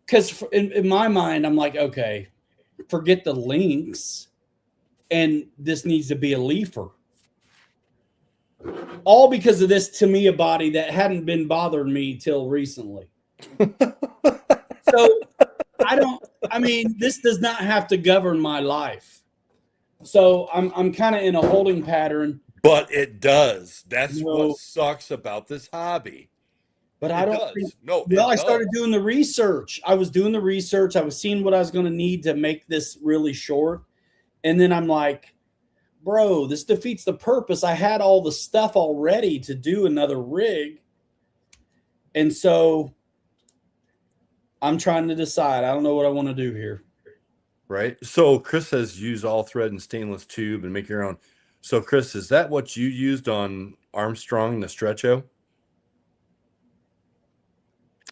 Because in my mind, I'm like, okay, forget the links, and this needs to be a leafer. All because of this Tamiya body that hadn't been bothering me till recently. So this does not have to govern my life. So I'm kind of in a holding pattern. But it does. That's what sucks about this hobby. But I don't think, I started doing the research. I was doing the research. I was seeing what I was going to need to make this really short. And then I'm like, bro, this defeats the purpose. I had all the stuff already to do another rig. And so I'm trying to decide. I don't know what I want to do here. Right. So Chris says use all thread and stainless tube and make your own. So Chris, is that what you used on Armstrong, the Stretcho?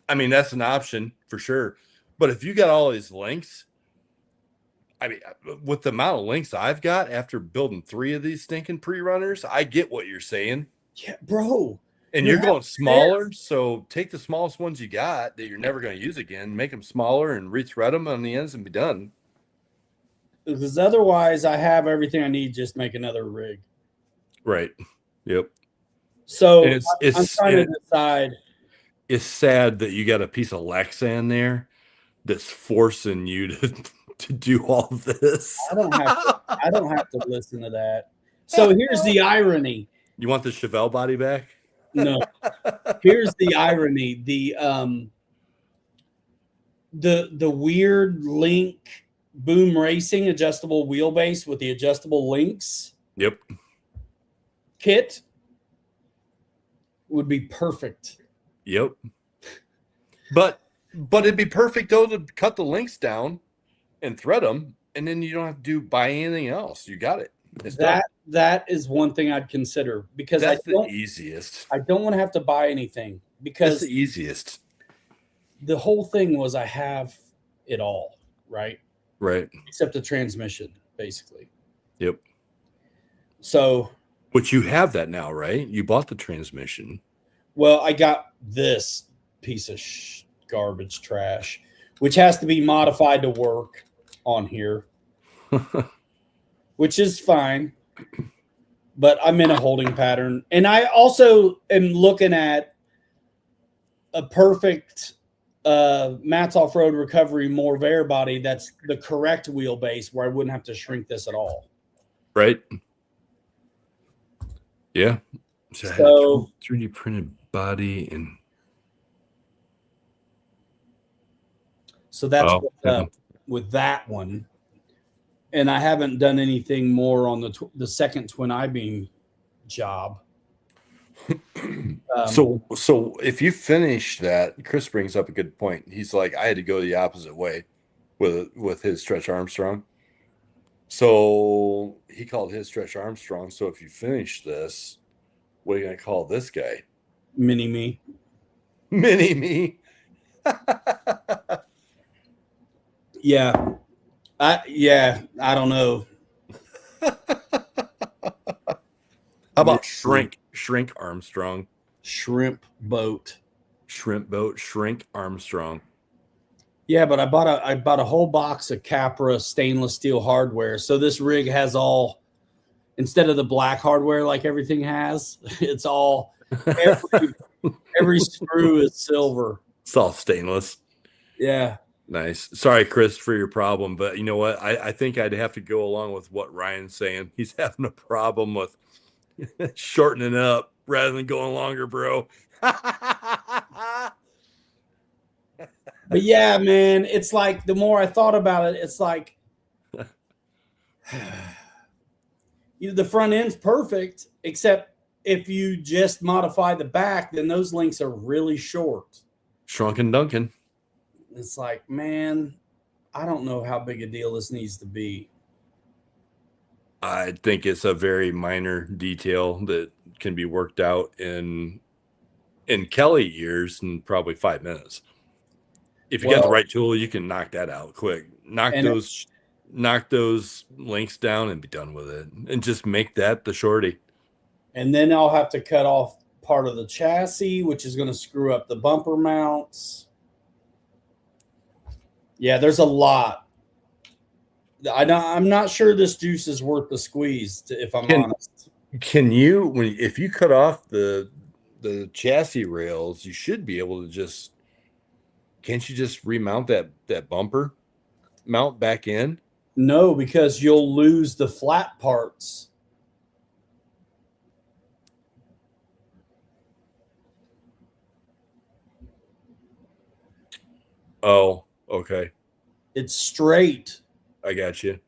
I mean, that's an option for sure. But if you got all these links, I mean, with the amount of links I've got after building 3 of these stinking pre-runners, I get what you're saying. Yeah, bro. And you're going smaller, so take the smallest ones you got that you're never going to use again, make them smaller and rethread them on the ends and be done. Because otherwise, I have everything I need, just make another rig. Right. Yep. So I'm trying to decide. It's sad that you got a piece of Lexan there that's forcing you to do all this. I don't have to listen to that. So here's the irony. You want the Chevelle body back? No. Here's the irony. The weird link boom racing adjustable wheelbase with the adjustable links. Yep. Kit would be perfect. Yep. But it'd be perfect though to cut the links down and thread them, and then you don't have to buy anything else. You got it. That is one thing I'd consider, because that's the easiest. I don't want to have to buy anything, because that's the easiest. The whole thing was I have it all, right? Right. Except the transmission, basically. Yep. So. But you have that now, right? You bought the transmission. Well, I got this piece of garbage trash, which has to be modified to work on here, which is fine. But I'm in a holding pattern. And I also am looking at a perfect Matt's Off-Road Recovery Morvair body that's the correct wheelbase, where I wouldn't have to shrink this at all. Right. Yeah. So 3D printed body and so that's what's up with that one. And I haven't done anything more on the second twin I-beam job. So if you finish that, Chris brings up a good point. He's like, I had to go the opposite way with his Stretch Armstrong. So he called his Stretch Armstrong. So if you finish this, what are you going to call this guy? Mini me. Mini me. Yeah. I don't know. How about Shrink Armstrong? Shrimp boat. shrimp boat, Shrink Armstrong. Yeah, but I bought a whole box of Capra stainless steel hardware. So this rig has all, instead of the black hardware like everything has, it's all every screw is silver. It's all stainless. Yeah. Nice. Sorry, Chris, for your problem, but you know what? I think I'd have to go along with what Ryan's saying. He's having a problem with shortening up rather than going longer, bro. But yeah, man, it's like the more I thought about it, it's like the front end's perfect, except if you just modify the back, then those links are really short. Shrunken Duncan. It's like, man, I don't know how big a deal this needs to be. I think it's a very minor detail that can be worked out in Kelly years in probably 5 minutes. If you got the right tool, you can knock that out quick. Knock those links down and be done with it, and just make that the shorty. And then I'll have to cut off part of the chassis, which is going to screw up the bumper mounts. Yeah, there's a lot. I'm not sure this juice is worth the squeeze, if I'm honest. Can you, if you cut off the chassis rails, you should be able to just, can't you just remount that bumper mount back in? No, because you'll lose the flat parts. Oh, okay. It's straight. I got you.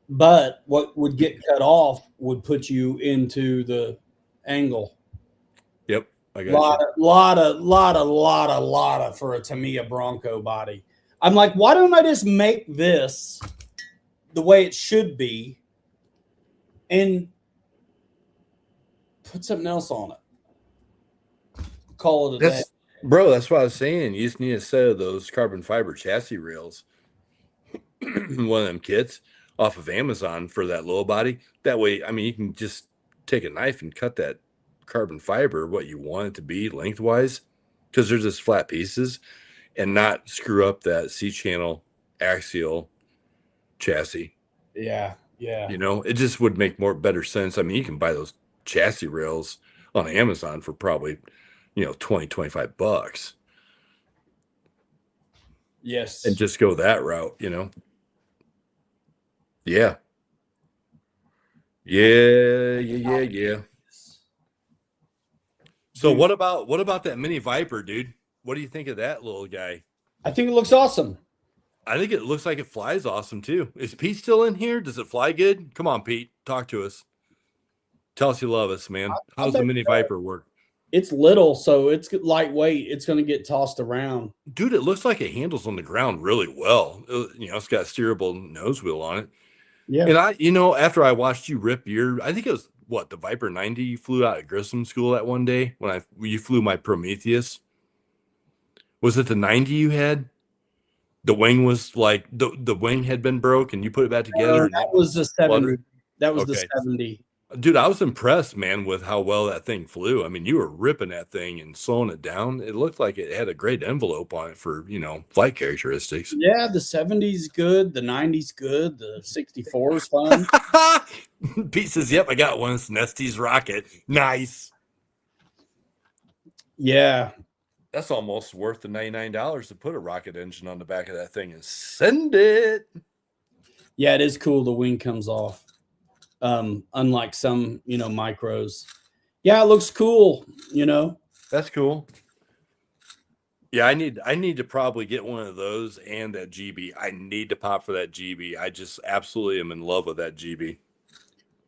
But what would get cut off would put you into the angle. Yep, I got you. Lot of for a Tamiya Bronco body. I'm like, why don't I just make this the way it should be and put something else on it? Call it a day. Bro, that's what I was saying. You just need a set of those carbon fiber chassis rails. One of them kits off of Amazon for that low body. That way, I mean, you can just take a knife and cut that carbon fiber what you want it to be lengthwise, because there's just flat pieces, and not screw up that C-channel axial chassis. Yeah. You know, it just would make better sense. I mean, you can buy those chassis rails on Amazon for probably, $20-25. Yes. And just go that route, Yeah. So what about that Mini Viper, dude? What do you think of that little guy? I think it looks awesome. I think it looks like it flies awesome too. Is Pete still in here? Does it fly good? Come on, Pete. Talk to us. Tell us you love us, man. How's the Mini Viper work? It's little, so it's lightweight. It's going to get tossed around. Dude, it looks like it handles on the ground really well. It's got a steerable nose wheel on it. Yeah. And after I watched you rip I think it was the Viper 90 you flew out of Grissom School that one day when you flew my Prometheus. Was it the 90 you had? The wing was like the wing had been broke and you put it back together. That was the 70. That was the 70. Dude, I was impressed, man, with how well that thing flew. I mean, you were ripping that thing and slowing it down. It looked like it had a great envelope on it for, flight characteristics. Yeah, the 70's good. The 90's good. The 64 is fun. Pete says, yep, I got one. It's Nesty's rocket. Nice. Yeah. That's almost worth the $99 to put a rocket engine on the back of that thing and send it. Yeah, it is cool. The wing comes off. Unlike some, micros. Yeah, it looks cool, That's cool. Yeah, I need to probably get one of those and that GB. I need to pop for that GB. I just absolutely am in love with that GB.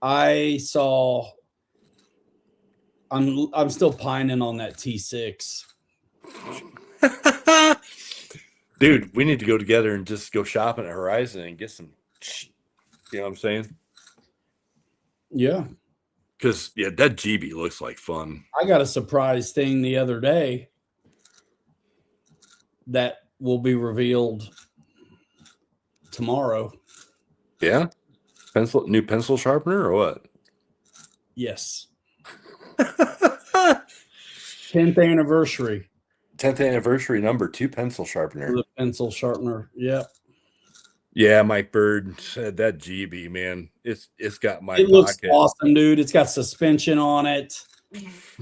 I'm still pining on that T6. Dude, we need to go together and just go shopping at Horizon and get some, you know what I'm saying? Yeah. Because, that GB looks like fun. I got a surprise thing the other day that will be revealed tomorrow. Yeah? New pencil sharpener or what? Yes. 10th anniversary. 10th anniversary #2 pencil sharpener. The pencil sharpener. Yeah. Yeah, Mike Bird said that GB, man. It's got my It looks pocket. awesome, dude. It's got suspension on it.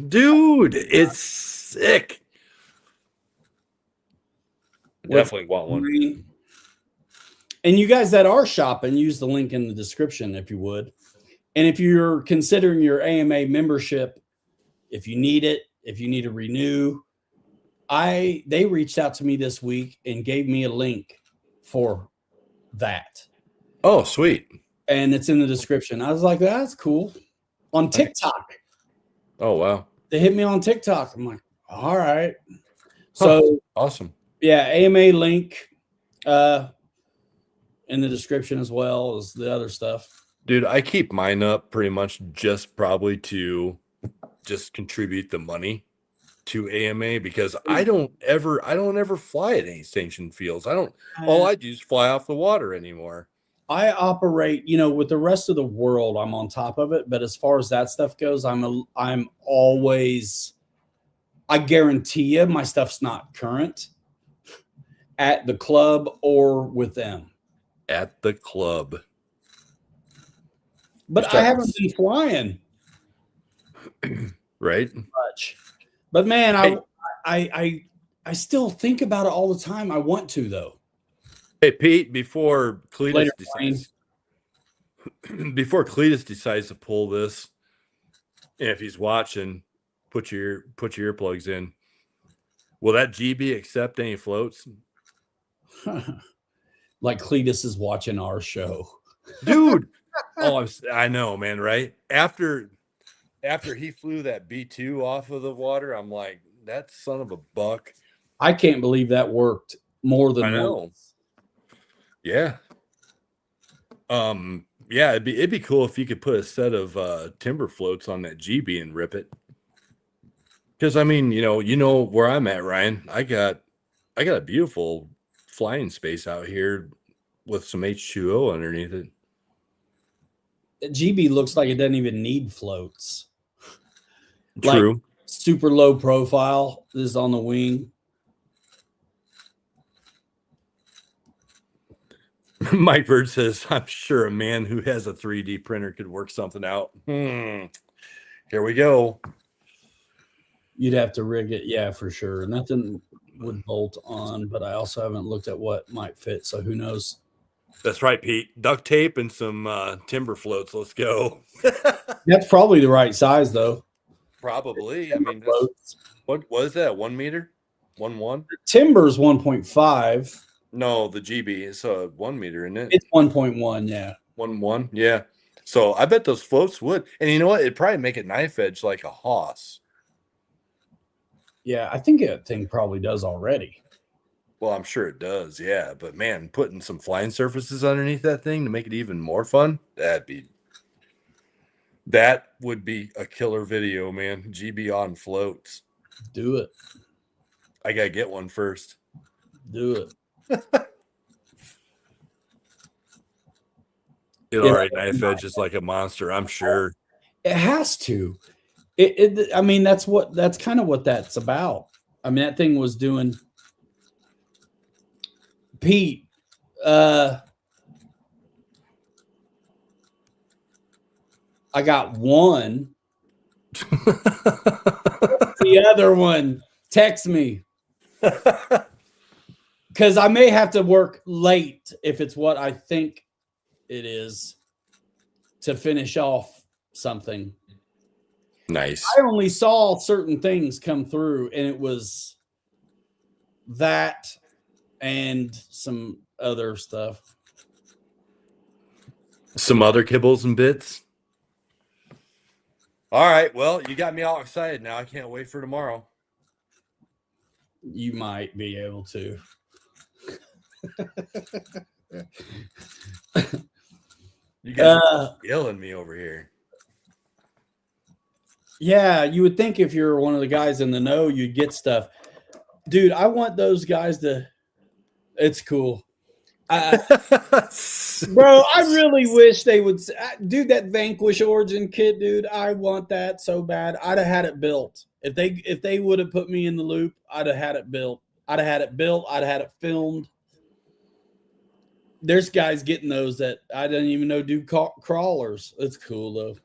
Dude, it's sick. Definitely want one. And you guys that are shopping, use the link in the description if you would. And if you're considering your AMA membership, if you need it, if you need to renew, they reached out to me this week and gave me a link for that. Oh, sweet. And it's in the description. I was like, that's cool. On TikTok. Oh, wow. They hit me on TikTok. I'm like, all right. So awesome. Yeah, AMA link in the description as well as the other stuff. Dude, I keep mine up pretty much just probably to just contribute the money to AMA because I don't ever fly at any sanctioned fields. All I do is fly off the water anymore. I operate, with the rest of the world, I'm on top of it. But as far as that stuff goes, I'm always, I guarantee you my stuff's not current at the club or with them. At the club. But I haven't been flying. Right. Much. But man, I still think about it all the time. I want to though. Hey Pete, before Cletus decides to pull this, and if he's watching, put your earplugs in. Will that GB accept any floats? Like Cletus is watching our show, dude. Oh, I know, man. Right after he flew that B2 off of the water, I'm like, that son of a buck. I can't believe that worked more than I know. once. Yeah. Yeah, it'd be cool if you could put a set of timber floats on that GB and rip it. Because I mean, you know where I'm at, Ryan. I got a beautiful flying space out here with some H2O underneath it. GB looks like it doesn't even need floats. True. Like super low profile is on the wing. Mike Bird says, I'm sure a man who has a 3D printer could work something out. Here we go. You'd have to rig it. Yeah, for sure. Nothing would bolt on, but I also haven't looked at what might fit. So who knows? That's right, Pete. Duct tape and some timber floats. Let's go. That's probably the right size, though. Probably. I mean, what was that? 1 meter? 1.1? Timber's 1.5. No, the GB is 1 meter, isn't it? It's 1.1, yeah. 1.1, yeah. So I bet those floats would. And you know what? It'd probably make it knife edge like a Haas. Yeah, I think that thing probably does already. Well, I'm sure it does, yeah. But man, putting some flying surfaces underneath that thing to make it even more fun, that would be a killer video, man. GB on floats. Do it. I gotta get one first. Do it. All right, knife edge is like a monster, I'm sure. It has to. I mean, that's kind of what that's about. I mean, that thing was doing. Pete, I got one. The other one, text me. Because I may have to work late if it's what I think it is to finish off something. Nice. I only saw certain things come through, and it was that and some other stuff. Some other kibbles and bits. All right. Well, you got me all excited now. I can't wait for tomorrow. You might be able to. You guys are yelling me over here. Yeah, you would think if you're one of the guys in the know, you'd get stuff. Dude, I want those guys to. It's cool. Bro, I really wish they would. Dude, that Vanquish Origin kit, dude, I want that so bad. I'd have had it built If they would have put me in the loop, I'd have had it built. I'd have had it filmed. There's guys getting those that I didn't even know do crawlers. It's cool though.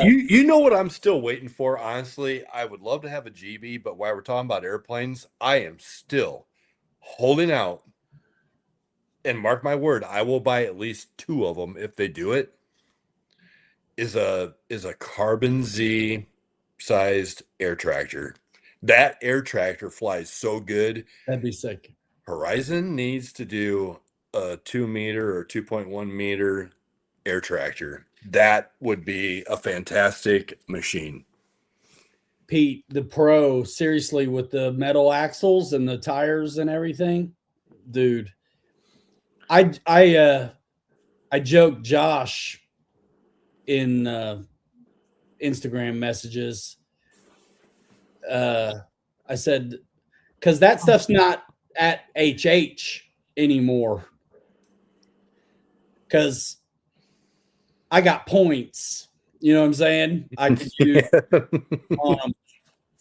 You know what I'm still waiting for, honestly? I would love to have a GB, but while we're talking about airplanes, I am still holding out. And mark my word, I will buy at least 2 of them if they do it. Is a Carbon Z sized air tractor. That air tractor flies so good. That'd be sick. Horizon needs to do a 2 meter or 2.1 meter air tractor. That would be a fantastic machine. Pete, the Pro, seriously, with the metal axles and the tires and everything, dude. I joked Josh in Instagram messages. I said, because that stuff's not at HH anymore. Because I got points. You know what I'm saying? I could use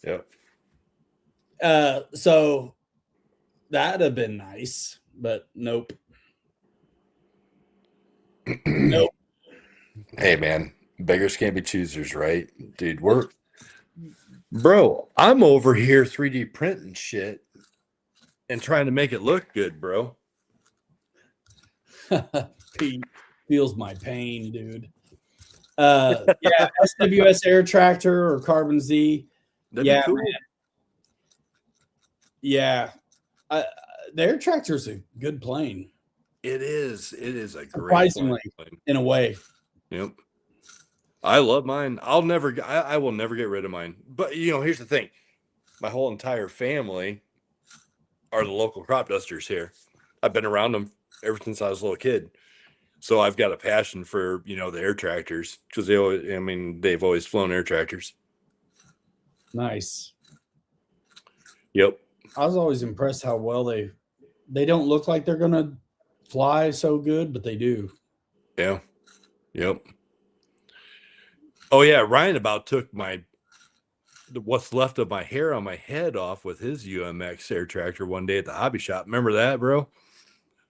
Yep. So that'd have been nice, but nope. Nope. Hey man, beggars can't be choosers, right? Dude, I'm over here 3D printing shit and trying to make it look good, bro. Pete feels my pain, dude. Yeah, SWS air tractor or Carbon Z. That'd be cool. Man. Yeah. The air tractor is a good plane. It is. It is a great surprisingly plane. In a way. Yep. I love mine. I will never get rid of mine. But here's the thing. My whole entire family are the local crop dusters here. I've been around them ever since I was a little kid. So I've got a passion for, the air tractors because they've always flown air tractors. Nice. Yep. I was always impressed how well they don't look like they're going to fly so good, but they do. Yeah. Yep. Oh yeah. Ryan about took what's left of my hair on my head off with his UMX air tractor one day at the hobby shop. Remember that, bro?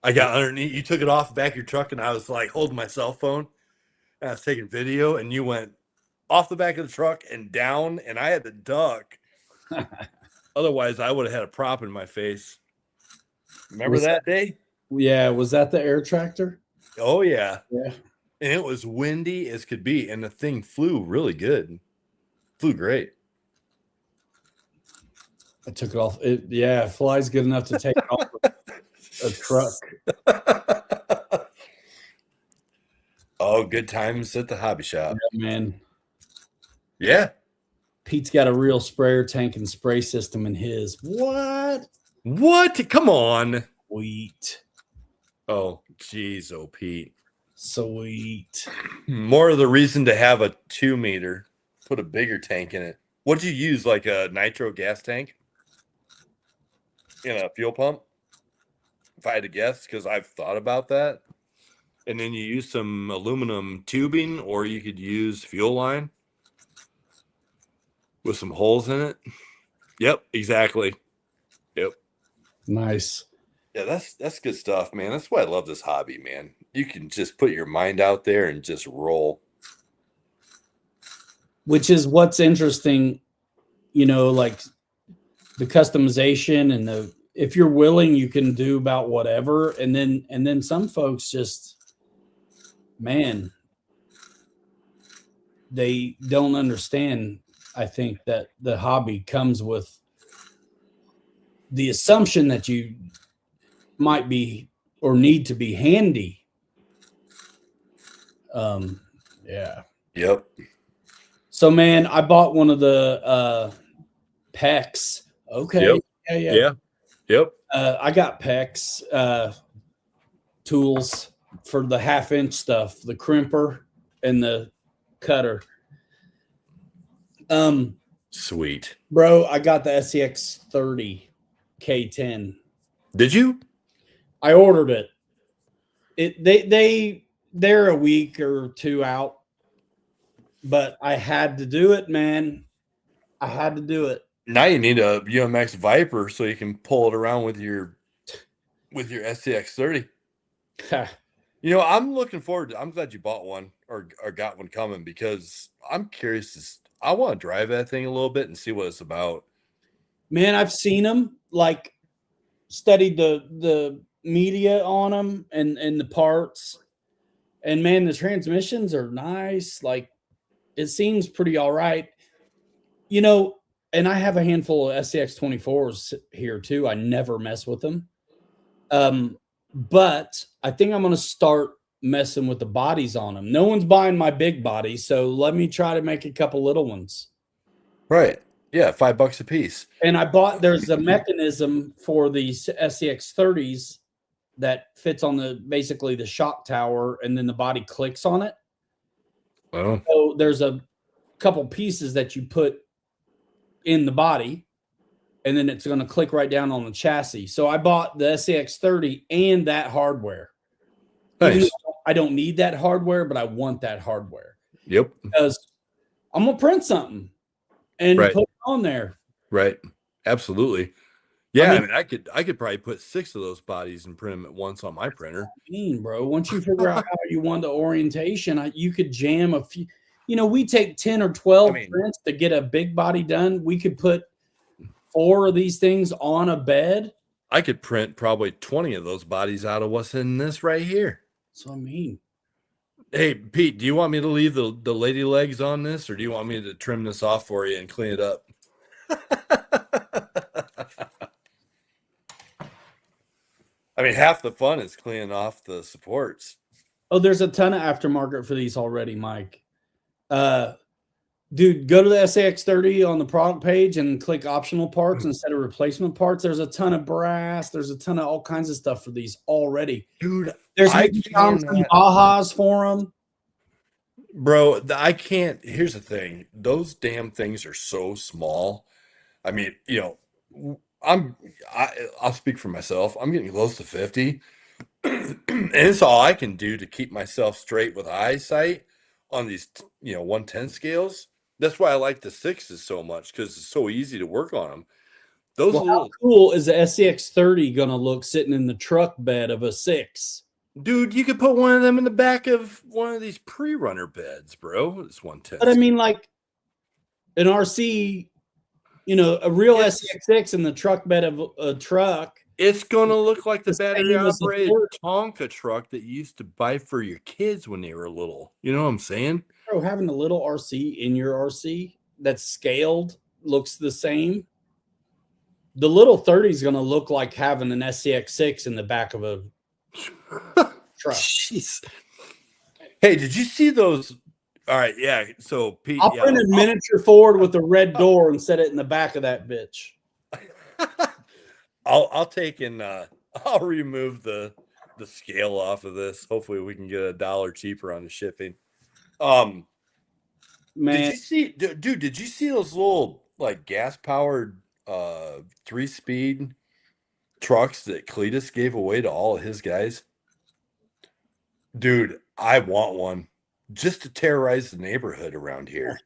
I got underneath. You took it off the back of your truck, and I was like holding my cell phone, and I was taking video, and you went off the back of the truck and down, and I had to duck. Otherwise, I would have had a prop in my face. Remember that day? Yeah. Was that the air tractor? Oh yeah. Yeah. And it was windy as could be, and the thing flew really good. Flew great. I took it off. It flies good enough to take it off a truck. Oh, good times at the hobby shop. Yeah, man. Yeah. Pete's got a real sprayer tank and spray system in his. What? Come on. Sweet. Oh, geez. Oh, Pete. Sweet. More of the reason to have a 2 meter. Put a bigger tank in it. What'd you use? Like a nitro gas tank? In a fuel pump? If I had to guess, because I've thought about that. And then you use some aluminum tubing, or you could use fuel line with some holes in it. Yep, exactly. Yep. Nice. Yeah, that's good stuff, man. That's why I love this hobby, man. You can just put your mind out there and just roll. Which is what's interesting, like the customization and if you're willing, you can do about whatever. And then some folks just, man, they don't understand. I think that the hobby comes with the assumption that you might be or need to be handy. Yeah. Yep. So, man, I bought one of the PEX. Okay. Yep. Yep. I got PEX tools for the 1/2-inch stuff, the crimper and the cutter. Sweet. Bro, I got the SCX 30 K10. Did you? I ordered it. They're a week or two out, but I had to do it, man. I had to do it. Now you need a UMX Viper so you can pull it around with your SCX 30. I'm looking forward to. I'm glad you bought one or got one coming because I'm curious. I want to drive that thing a little bit and see what it's about. Man, I've seen them, like studied the media on them and the parts, and man, the transmissions are nice. Like it seems pretty all right, and I have a handful of SCX 24s here too. I never mess with them. But I think I'm going to start messing with the bodies on them. No one's buying my big body, so let me try to make a couple little ones. Right. Yeah, $5 a piece. And there's a mechanism for these SCX 30s that fits on basically the shock tower, and then the body clicks on it. Oh. So there's a couple pieces that you put in the body, and then it's going to click right down on the chassis. So I bought the SCX 30 and that hardware. Nice. I don't need that hardware, but I want that hardware. Yep. Because I'm going to print something and put it on there. Right. Absolutely. Yeah, I could probably put 6 of those bodies and print them at once on my printer. Bro, once you figure out how you want the orientation, you could jam a few. We take 10 or 12 prints to get a big body done. We could put 4 of these things on a bed. I could print probably 20 of those bodies out of what's in this right here. That's what I mean. Hey, Pete, do you want me to leave the lady legs on this, or do you want me to trim this off for you and clean it up? Half the fun is cleaning off the supports. Oh, there's a ton of aftermarket for these already, Mike. Dude, go to the SAX 30 on the product page and click optional parts instead of replacement parts. There's a ton of brass. There's a ton of all kinds of stuff for these already. Dude, there's some Bajas for them. Bro, I can't. Here's the thing. Those damn things are so small. I'll speak for myself. I'm getting close to 50. And it's all I can do to keep myself straight with eyesight on these, 110 scales. That's why I like the 6s so much, because it's so easy to work on them. How cool is the SCX 30 going to look sitting in the truck bed of a 6? Dude, you could put one of them in the back of one of these pre-runner beds, bro. It's 110. But like an RC, a real SCX6 in the truck bed of a truck. It's going to look like the battery-operated Tonka truck that you used to buy for your kids when they were little. You know what I'm saying? Bro, having a little RC in your RC that's scaled looks the same. The little 30 is going to look like having an SCX6 in the back of a truck. Jeez. Hey, did you see those? All right, yeah. So, Pete, I'll print a miniature Ford with a red door and set it in the back of that bitch. I'll take and I'll remove the scale off of this. Hopefully, we can get $1 cheaper on the shipping. Man, did you see those little like gas powered 3-speed trucks that Cletus gave away to all of his guys? Dude, I want one just to terrorize the neighborhood around here.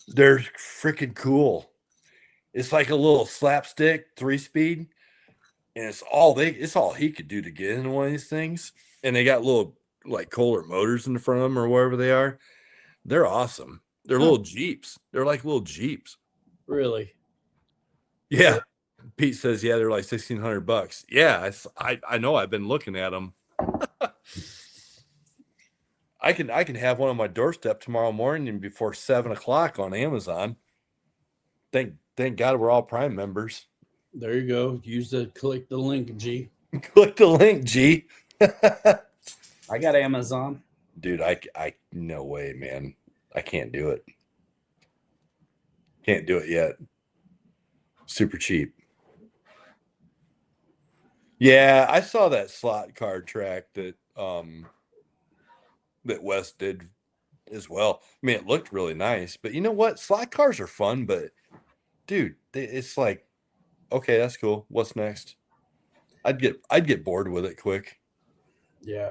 They're freaking cool. It's like a little slapstick 3-speed, and it's all he could do to get into one of these things. And they got little like Kohler motors in the front of them or wherever they are. They're awesome. They're little Jeeps. They're like little Jeeps. Really? Yeah. Pete says, yeah, they're like $1,600. Yeah, I know. I've been looking at them. I can have one on my doorstep tomorrow morning before 7:00 on Amazon. Thank God we're all Prime members. There you go. Click the link, G. Click the link, G. I got Amazon. Dude, I no way, man. I can't do it. Can't do it yet. Super cheap. Yeah, I saw that slot card track that Wes did as well. It looked really nice, but you know what? Slot cars are fun, but dude, it's like, okay, that's cool. What's next? I'd get bored with it quick. Yeah.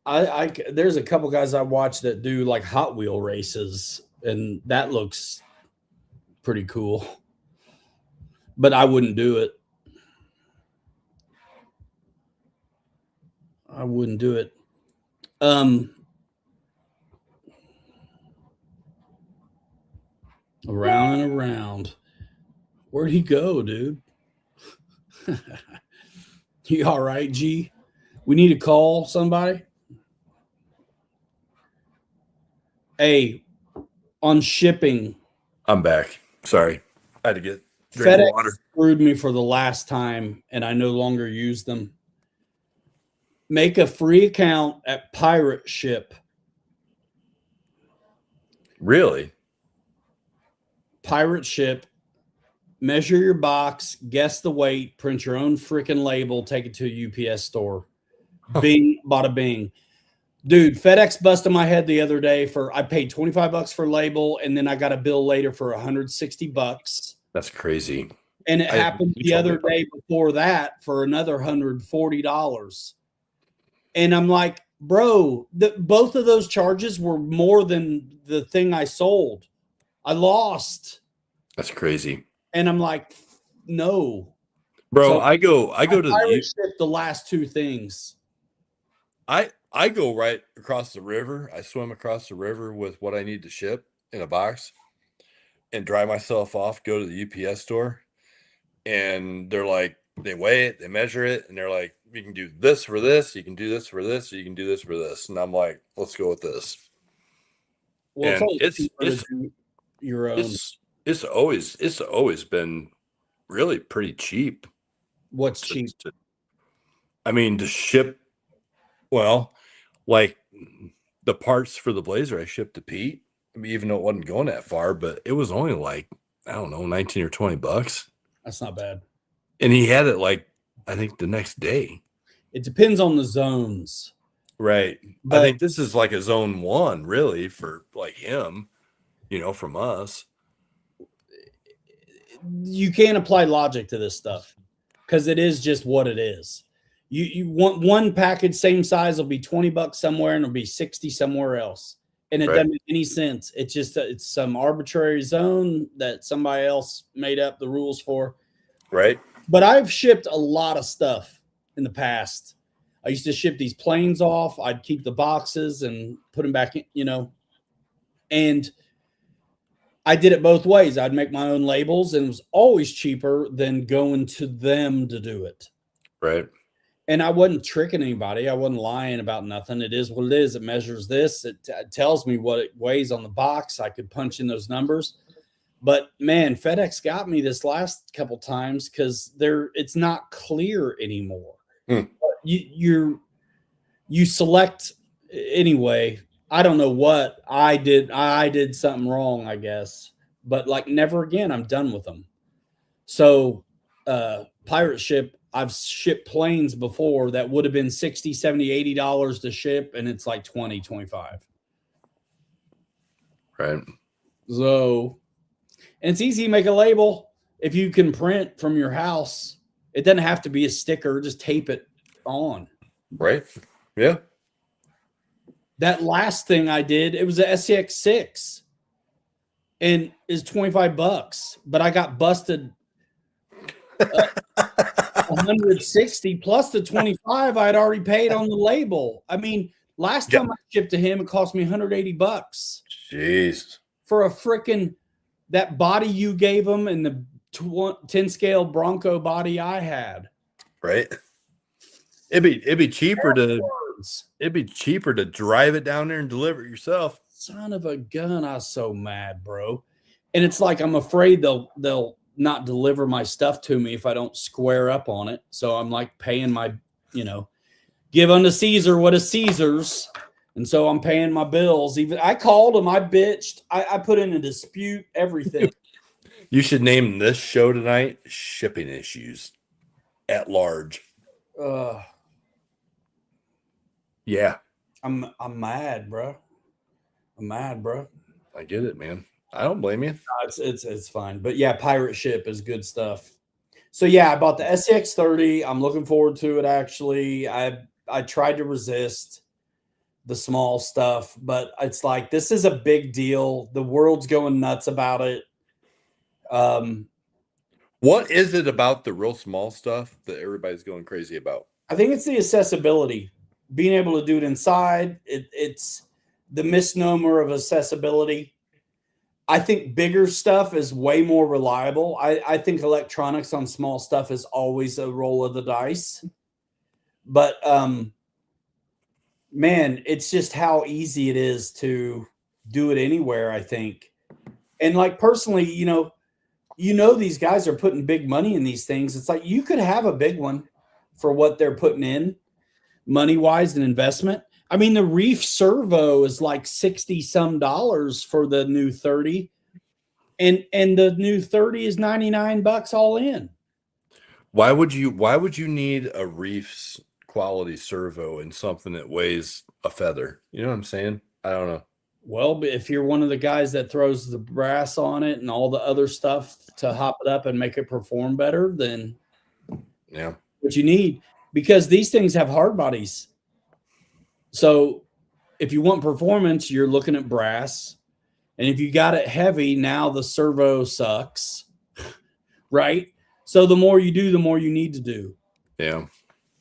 There's a couple guys I watch that do like Hot Wheel races, and that looks pretty cool. But I wouldn't do it. I wouldn't do it. Around and around. Where'd he go, dude? You all right, G? We need to call somebody. Hey, on shipping. I'm back. Sorry. I had to get FedEx water. Screwed me for the last time, and I no longer use them. Make a free account at Pirate Ship. Really? Pirate Ship. Measure your box, guess the weight, print your own freaking label, take it to a UPS store. Bing, bada bing. Dude, FedEx busted my head the other day I paid $25 for label, and then I got a bill later for $160. That's crazy. And it happened the other day before that for another $140. And I'm like, bro, both of those charges were more than the thing I sold. I lost. That's crazy. And I'm like, no. Bro, So I go to the last two things. I go right across the river. I swim across the river with what I need to ship in a box and dry myself off, go to the UPS store. And they're like, they weigh it, they measure it, and they're like, you can do this for this, you can do this for this, you can do this for this. And I'm like, let's go with this. Well, and it's your own. It's always been really pretty cheap. What's cheap? To ship, well, like the parts for the Blazer I shipped to Pete. I mean, even though it wasn't going that far, but it was only like, I don't know, $19 or $20. That's not bad. And he had it like, I think the next day. It depends on the zones. Right. But I think this is like a zone 1 really for like him, from us. You can't apply logic to this stuff because it is just what it is. You want one package same size will be $20 somewhere and it'll be 60 somewhere else. And it doesn't make any sense. It's just it's some arbitrary zone that somebody else made up the rules for. Right. But I've shipped a lot of stuff in the past. I used to ship these planes off. I'd keep the boxes and put them back in, and I did it both ways. I'd make my own labels, and it was always cheaper than going to them to do it. Right. And I wasn't tricking anybody. I wasn't lying about nothing. It is what it is. It measures this. It tells me what it weighs on the box. I could punch in those numbers. But, man, FedEx got me this last couple times because it's not clear anymore. You select anyway. I don't know what I did. I did something wrong, I guess. But, like, never again. I'm done with them. So, Pirate Ship, I've shipped planes before that would have been $60, $70, $80 to ship, and it's like $20, $25. Right. So, and it's easy to make a label if you can print from your house. It doesn't have to be a sticker. Just tape it on. Right. Yeah. That last thing I did, it was a SCX6 and is $25, but I got busted 160 plus the 25 I had already paid on the label. I mean, last time I shipped to him, it cost me $180. Jeez. For a freaking that body you gave him and the 10 scale Bronco body I had. Right. It'd be cheaper to drive it down there and deliver it yourself. Son of a gun, I was so mad, bro. And it's like I'm afraid they'll not deliver my stuff to me if I don't square up on it. So I'm like paying my, give unto Caesar what is Caesar's. And so I'm paying my bills. Even I called them, I bitched, I put in a dispute, everything. You should name this show tonight Shipping Issues at Large. Yeah. I'm mad, bro. I'm mad, bro. I get it, man. I don't blame you. No, it's fine. But yeah, Pirate Ship is good stuff. So yeah, I bought the SCX30. I'm looking forward to it actually. I tried to resist. the small stuff, but it's like this is a big deal. The world's going nuts about it. What is it about the real small stuff that everybody's going crazy about? I think it's the accessibility, being able to do it inside. It's the misnomer of accessibility. I think bigger stuff is way more reliable. I think electronics on small stuff is always a roll of the dice. But man, it's just how easy it is to do it anywhere, I think. And like personally, these guys are putting big money in these things. It's like you could have a big one for what they're putting in money-wise and investment. I mean, the Reef Servo is like 60 some dollars for the new 30. And the new 30 is $99 all in. Why would you need a Reef's quality servo in something that weighs a feather? You know what I'm saying? I don't know. Well, but if you're one of the guys that throws the brass on it and all the other stuff to hop it up and make it perform better, then yeah, what you need, because these things have hard bodies. So if you want performance, you're looking at brass. And if you got it heavy, now the servo sucks, right? So the more you do, the more you need to do. Yeah.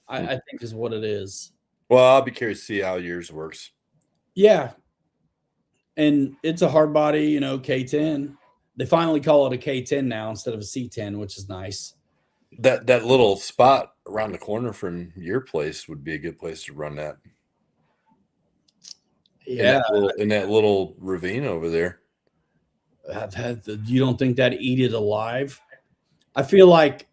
I think is what it is. Well, I'll be curious to see how yours works. Yeah. And it's a hard body, K10. They finally call it a K10 now instead of a C10, which is nice. That little spot around the corner from your place would be a good place to run that. Yeah. In that little ravine over there. You don't think that'd eat it alive? I feel like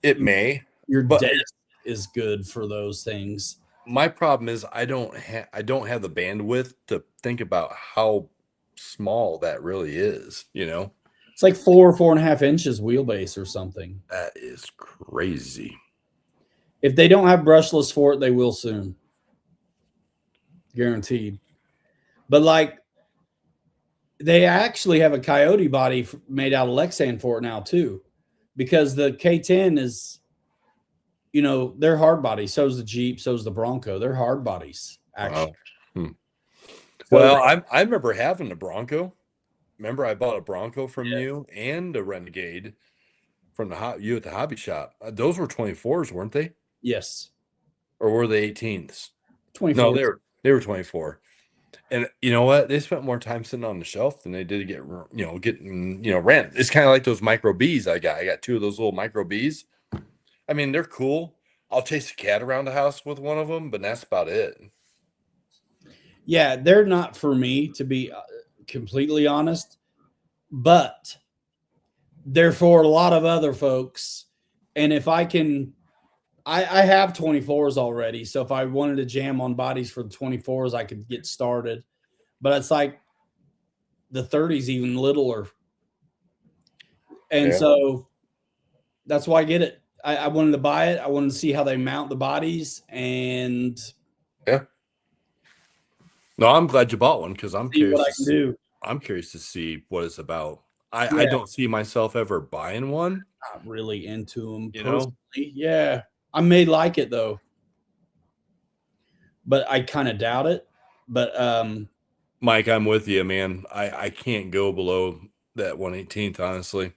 it may. Your desk is good for those things. My problem is I don't have the bandwidth to think about how small that really is, It's like 4.5 inches wheelbase or something. That is crazy. If they don't have brushless for it, they will soon. Guaranteed. But like they actually have a Coyote body made out of Lexan for it now too, because the K10 is, they're hard bodies. So is the Jeep. So is the Bronco. They're hard bodies. Actually. Wow. Well, I remember having a Bronco. Remember, I bought a Bronco from you and a Renegade from you at the hobby shop. Those were 24s, weren't they? Yes. Or were they 18s? 24. No, they were 24. And you know what? They spent more time sitting on the shelf than they did getting rent. It's kind of like those micro Bs I got. I got 2 of those little micro Bs. I mean, they're cool. I'll chase a cat around the house with one of them, but that's about it. Yeah, they're not for me, to be completely honest, but they're for a lot of other folks. And if I can, I have 24s already. So if I wanted to jam on bodies for the 24s, I could get started. But it's like the 30s even littler. And so that's why I get it. I wanted to buy it. I wanted to see how they mount the bodies. And no, I'm glad you bought one because I'm curious what I can do. I'm curious to see what it's about. I don't see myself ever buying one. Not really into them, personally. Yeah, I may like it though, but I kind of doubt it. But Mike, I'm with you, man. I can't go below that 1/18th, honestly.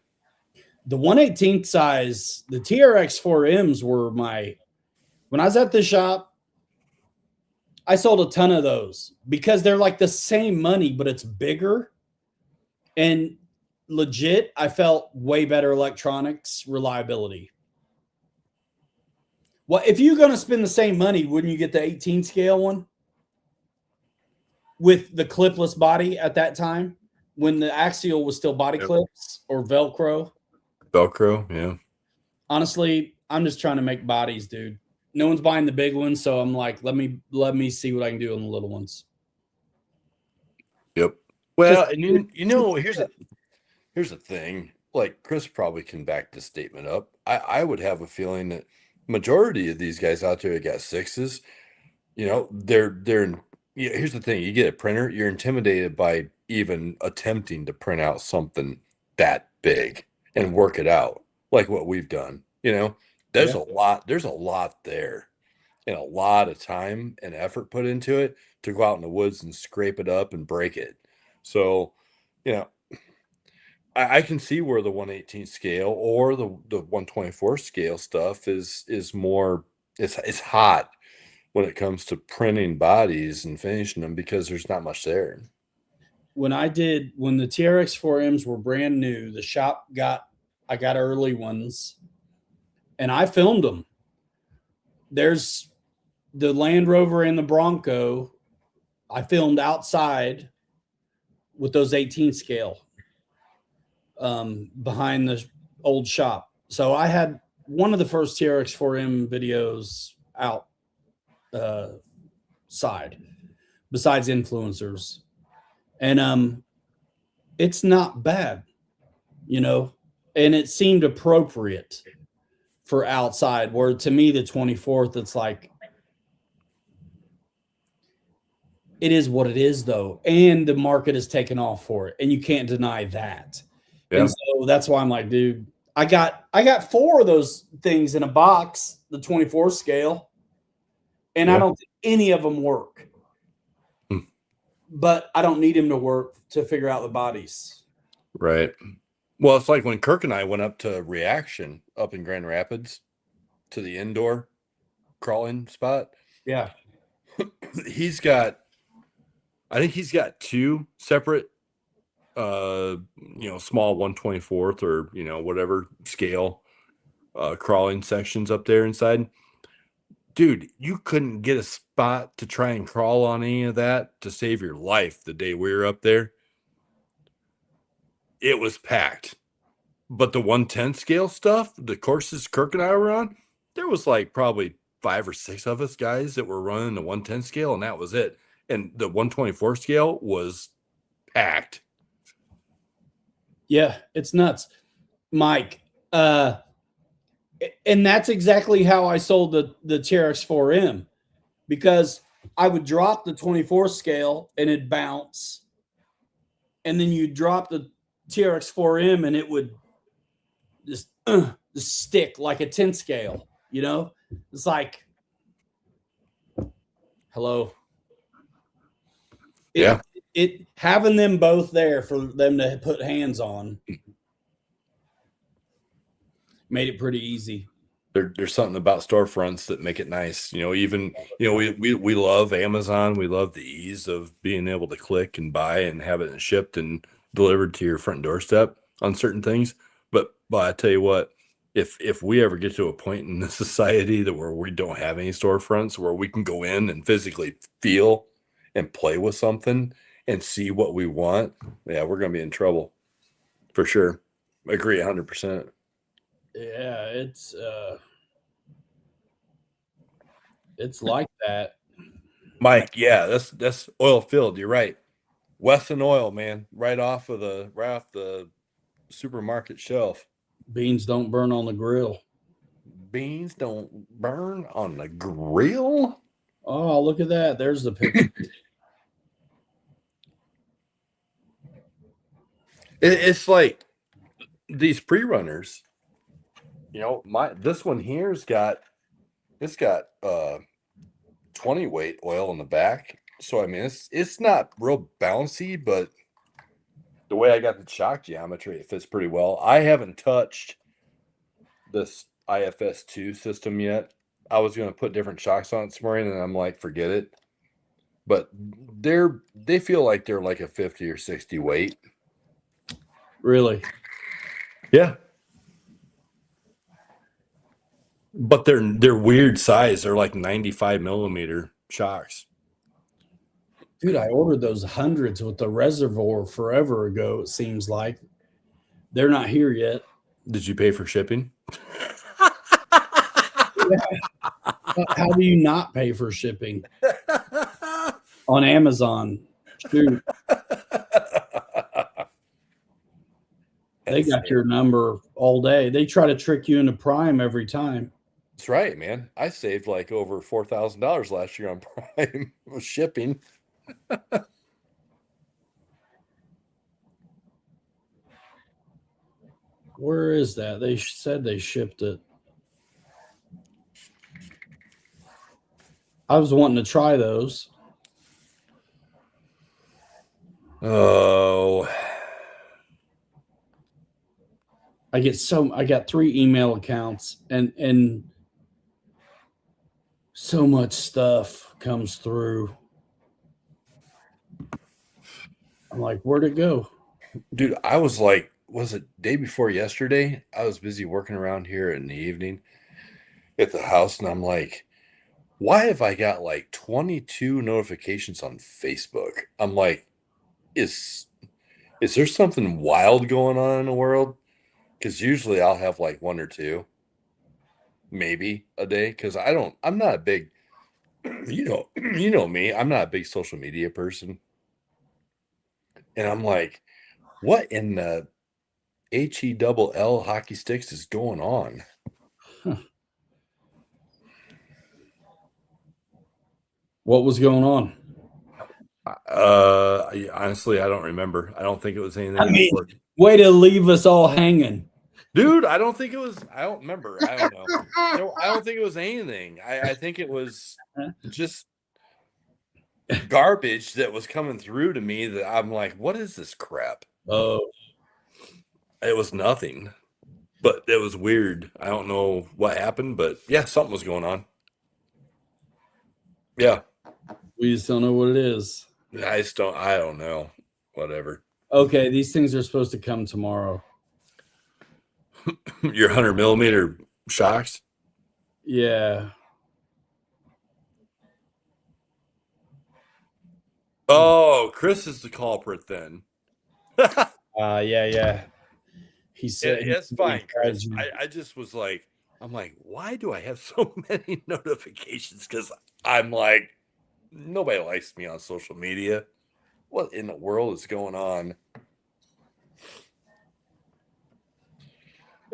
The 1/18th size, the TRX 4Ms were when I was at the shop, I sold a ton of those because they're like the same money, but it's bigger. And legit, I felt way better electronics reliability. Well, if you're going to spend the same money, wouldn't you get the 18 scale one with the clipless body at that time when the axial was still body clips or Velcro? Velcro, yeah. Honestly, I'm just trying to make bodies, dude. No one's buying the big ones, so I'm like, let me see what I can do on the little ones. Yep. Well, and here's the thing. Like Chris probably can back this statement up. I would have a feeling that majority of these guys out there that got 6s, here's the thing. You get a printer, you're intimidated by even attempting to print out something that big and work it out like what we've done. There's a lot there. and a lot of time and effort put into it to go out in the woods and scrape it up and break it. So, you know, I can see where the 118 scale or the 124 scale stuff is more it's hot when it comes to printing bodies and finishing them because there's not much there. When the TRX-4Ms were brand new, I got early ones, and I filmed them. There's the Land Rover and the Bronco. I filmed outside with those 18 scale behind the old shop. So I had one of the first TRX-4M videos outside, besides influencers, and it's not bad, you know, and it seemed appropriate for outside. Where to me, the 24th, it's like it is what it is, though, and the market has taken off for it, and you can't deny that. Yeah. And so that's why I'm like, dude, I got 4 of those things in a box, the 24 scale, and I don't think any of them work. But I don't need him to work to figure out the bodies. Right. Well, it's like when Kirk and I went up to Reaction up in Grand Rapids to the indoor crawling spot. Yeah. I think he's got 2 separate small 124th or, whatever scale crawling sections up there inside. Dude, you couldn't get a spot to try and crawl on any of that to save your life the day we were up there. It was packed. But the 110 scale stuff, the courses Kirk and I were on, there was like probably 5 or 6 of us guys that were running the 110 scale, and that was it. And the 124 scale was packed. Yeah, it's nuts, Mike. And that's exactly how I sold the TRX-4M, because I would drop the 24 scale and it'd bounce, and then you drop the TRX-4M and it would just stick like a 10 scale. You know, it's like, hello. It having them both there for them to put hands on made it pretty easy. There's something about storefronts that make it nice. We love Amazon. We love the ease of being able to click and buy and have it shipped and delivered to your front doorstep on certain things. But I tell you what, if we ever get to a point in the society that where we don't have any storefronts, where we can go in and physically feel and play with something and see what we want, yeah, we're going to be in trouble for sure. I agree 100%. Yeah, it's like that, Mike. Yeah, that's oil filled. You're right. Wesson oil, man, right off the supermarket shelf. beans don't burn on the grill. Beans don't burn on the grill. Oh, look at that. There's the picture. It's like these pre-runners. This one here's got 20 weight oil in the back. So I mean it's not real bouncy, but the way I got the shock geometry, it fits pretty well. I haven't touched this IFS2 system yet. I was going to put different shocks on it this morning, and I'm like, forget it. But they feel like they're like a 50 or 60 weight. Really? Yeah. But they're weird size. They're like 95 millimeter shocks. Dude, I ordered those hundreds with the reservoir forever ago, it seems like. They're not here yet. Did you pay for shipping? How do you not pay for shipping on Amazon? Shoot. They got your number all day. They try to trick you into Prime every time. That's right, man. I saved like over $4,000 last year on Prime with shipping. Where is that? They said they shipped it. I was wanting to try those. Oh, I got 3 email accounts and so much stuff comes through. I'm like, where'd it go? dude, I was like, was it day before yesterday? I was busy working around here in the evening at the house, and I'm like, why have I got like 22 notifications on Facebook? I'm like, is is there something wild going on in the world? Because usually I'll have like one or two, maybe a day. Because I'm not a big, you know me. I'm not a big social media person, and I'm like, what in the HE hockey sticks is going on? Huh. What was going on? Honestly, I don't remember. I don't think it was I anything mean, important. way to leave us all hanging. Dude, I don't think it was. I don't remember. I don't know. No, I don't think it was anything. I think it was just garbage that was coming through to me that I'm like, what is this crap? Oh, It was nothing, but it was weird. I don't know what happened, but yeah, something was going on. Yeah, we just don't know what it is. I don't know. Whatever. Okay, these things are supposed to come tomorrow. Your 100 millimeter shocks. Yeah. Oh, Chris is the culprit then. Yeah. He said It's fine, Chris. you. I just was like, I'm like, why do I have so many notifications? Because I'm like, nobody likes me on social media. What in the world is going on?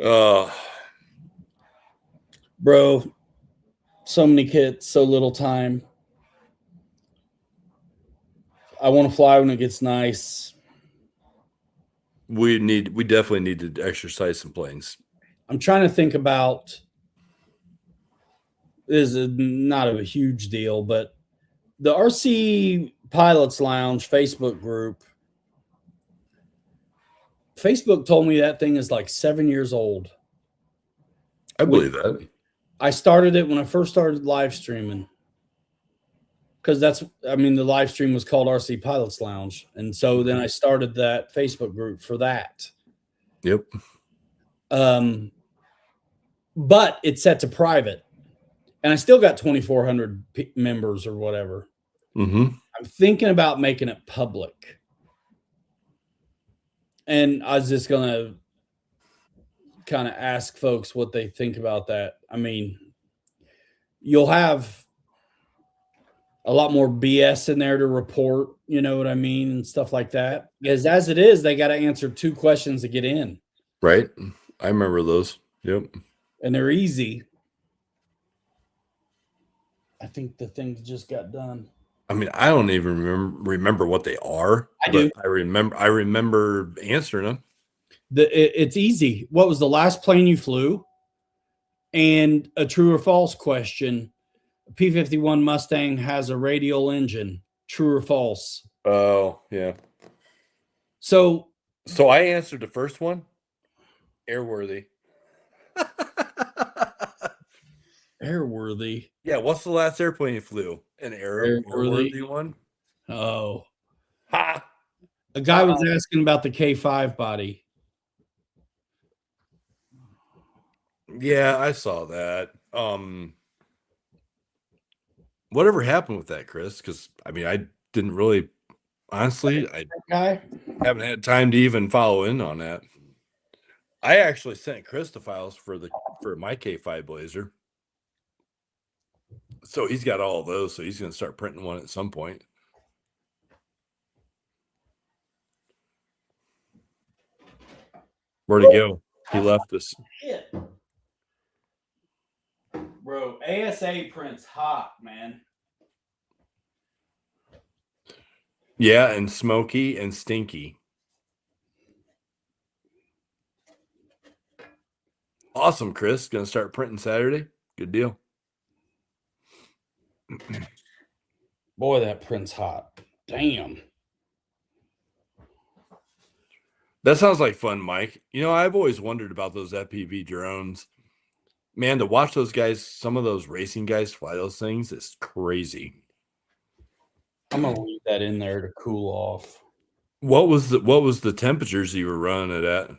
Uh, Bro, so many kids, so little time. I want to fly when it gets nice. we definitely need to exercise some planes. I'm trying to think about this is not a huge deal, but the RC Pilots Lounge Facebook group. Facebook told me that thing is like 7 years old. I believe that. I started it when I first started live streaming because the live stream was called RC Pilots Lounge. And so then I started that Facebook group for that. Yep. But it's set to private and I still got 2,400 members or whatever. Mm-hmm. I'm thinking about making it public. And I was just going to kind of ask folks what they think about that. I mean, you'll have a lot more BS in there to report, you know what I mean, and stuff like that. Because as it is, they got to answer 2 questions to get in. Right. I remember those. Yep. And they're easy. I think the things just got done. I mean, I don't even remember what they are. I do. I remember answering them. It's easy. What was the last plane you flew? And a true or false question. A P-51 Mustang has a radial engine. True or false? Oh, yeah. So I answered the first one. Airworthy. airworthy. Yeah, what's the last airplane you flew? An airworthy one? Oh. Ha! A guy was asking about the K5 body. Yeah, I saw that. Whatever happened with that, Chris? Because I mean, I didn't really, honestly, I Guy? haven't had time to even follow in on that. I actually sent Chris the files for my K5 Blazer, so he's got all of those. So he's going to start printing one at some point. Where'd he go? He left us. Shit. Bro, ASA prints hot, man. Yeah, and smoky and stinky. Awesome, Chris. Going to start printing Saturday. Good deal. Boy, that print's hot. Damn. That sounds like fun, Mike. I've always wondered about those FPV drones. Man, to watch those guys, some of those racing guys fly those things, is crazy. I'm gonna leave that in there to cool off. What was the temperatures you were running it at?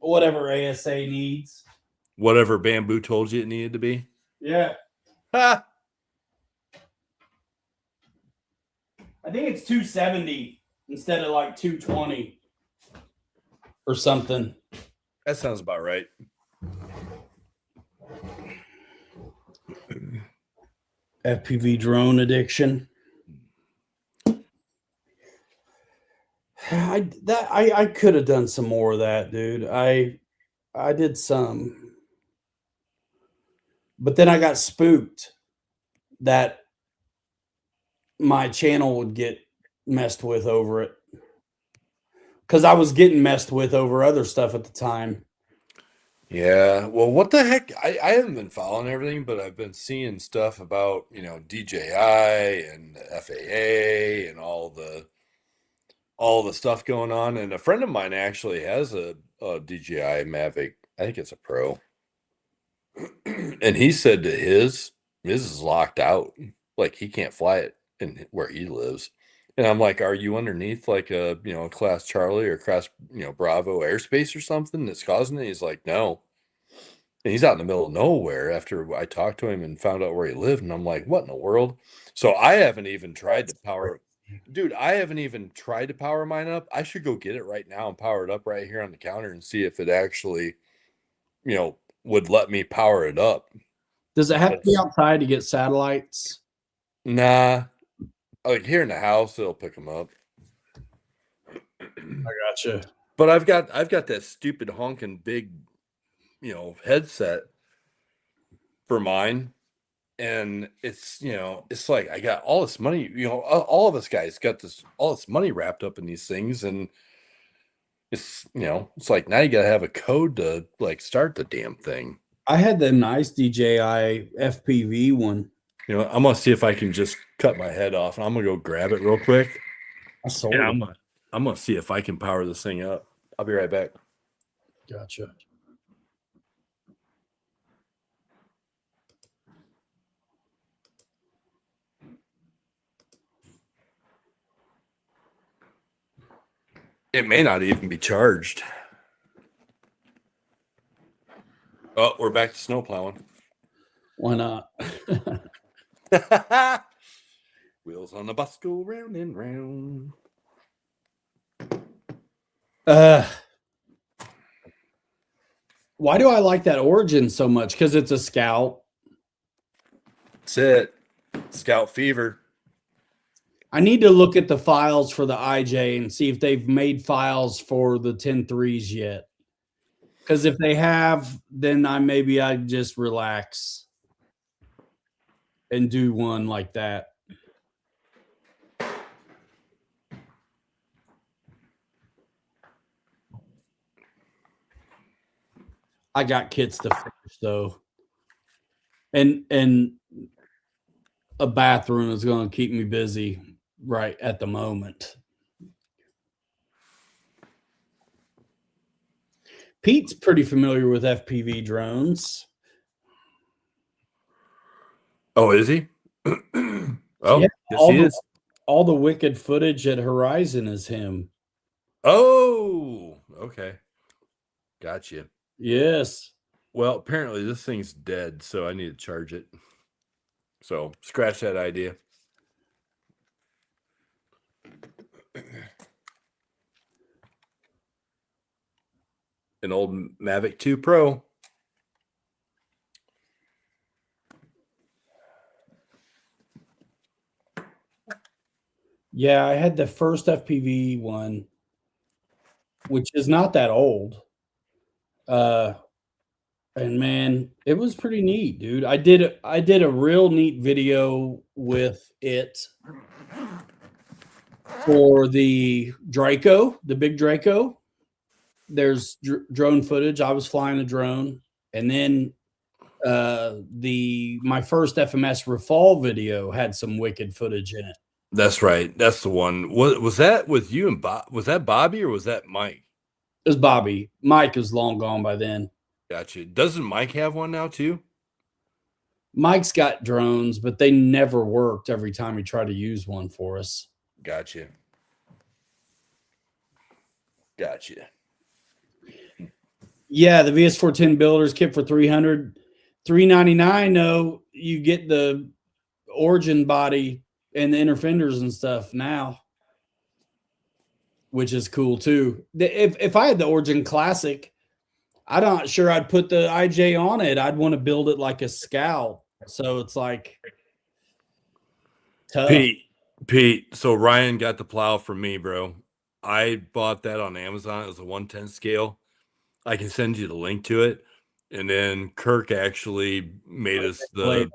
Whatever ASA needs. Whatever Bamboo told you it needed to be? Yeah. Ha! I think it's 270 instead of like 220 or something. That sounds about right. FPV drone addiction. I could have done some more of that, dude. I did some, but then I got spooked that my channel would get messed with over it, because I was getting messed with over other stuff at the time. Yeah. Well, what the heck? I haven't been following everything, but I've been seeing stuff about, DJI and FAA and all the stuff going on. And a friend of mine actually has a DJI Mavic. I think it's a Pro. And he said that his is locked out. Like he can't fly it in where he lives. And I'm like, are you underneath like a, class Charlie or class, Bravo airspace or something that's causing it? He's like, no. And he's out in the middle of nowhere after I talked to him and found out where he lived. And I'm like, what in the world? So I haven't even tried to power. Dude, I haven't even tried to power mine up. I should go get it right now and power it up right here on the counter and see if it actually, would let me power it up. Does it have to be outside to get satellites? Nah. Like here in the house, it'll pick them up. I gotcha. But I've got that stupid honking big, headset for mine. And it's, it's like I got all this money, all of us guys got all this money wrapped up in these things. And it's, it's like now you got to have a code to like start the damn thing. I had the nice DJI FPV one. I'm going to see if I can just cut my head off, and I'm going to go grab it real quick. I sold it. I'm going to see if I can power this thing up. I'll be right back. Gotcha. It may not even be charged. Oh, we're back to snow plowing. Why not? Wheels on the bus go round and round. Why do I like that Origin so much? Because it's a Scout. That's it. Scout fever. I need to look at the files for the IJ and see if they've made files for the 10.3s yet. Because if they have, then I just relax and do one like that. I got kits to finish though. And a bathroom is going to keep me busy right at the moment. Pete's pretty familiar with FPV drones. Oh, is he? Oh, yeah, yes, he is. All the wicked footage at Horizon is him. Oh, okay. Gotcha. Yes. Well, apparently this thing's dead, so I need to charge it. So scratch that idea. An old Mavic 2 Pro. Yeah, I had the first FPV one, which is not that old. And man, it was pretty neat, dude. I did a real neat video with it for the Draco, the big Draco. There's drone footage. I was flying a drone, and then my first FMS Rafal video had some wicked footage in it. That's right. That's the one. Was that with you and Bob? Was that Bobby or was that Mike? It was Bobby. Mike is long gone by then. Gotcha. Doesn't Mike have one now too? Mike's got drones, but they never worked every time he tried to use one for us. Gotcha. Yeah, the VS410 builders kit for $300, $399. No, you get the Origin body and the inner fenders and stuff now, which is cool too. If I had the Origin Classic, I'm not sure I'd put the IJ on it. I'd want to build it like a Scout. So it's like tough. Pete. So Ryan got the plow from me, bro. I bought that on Amazon. It was a 110 scale. I can send you the link to it. And then Kirk actually made us the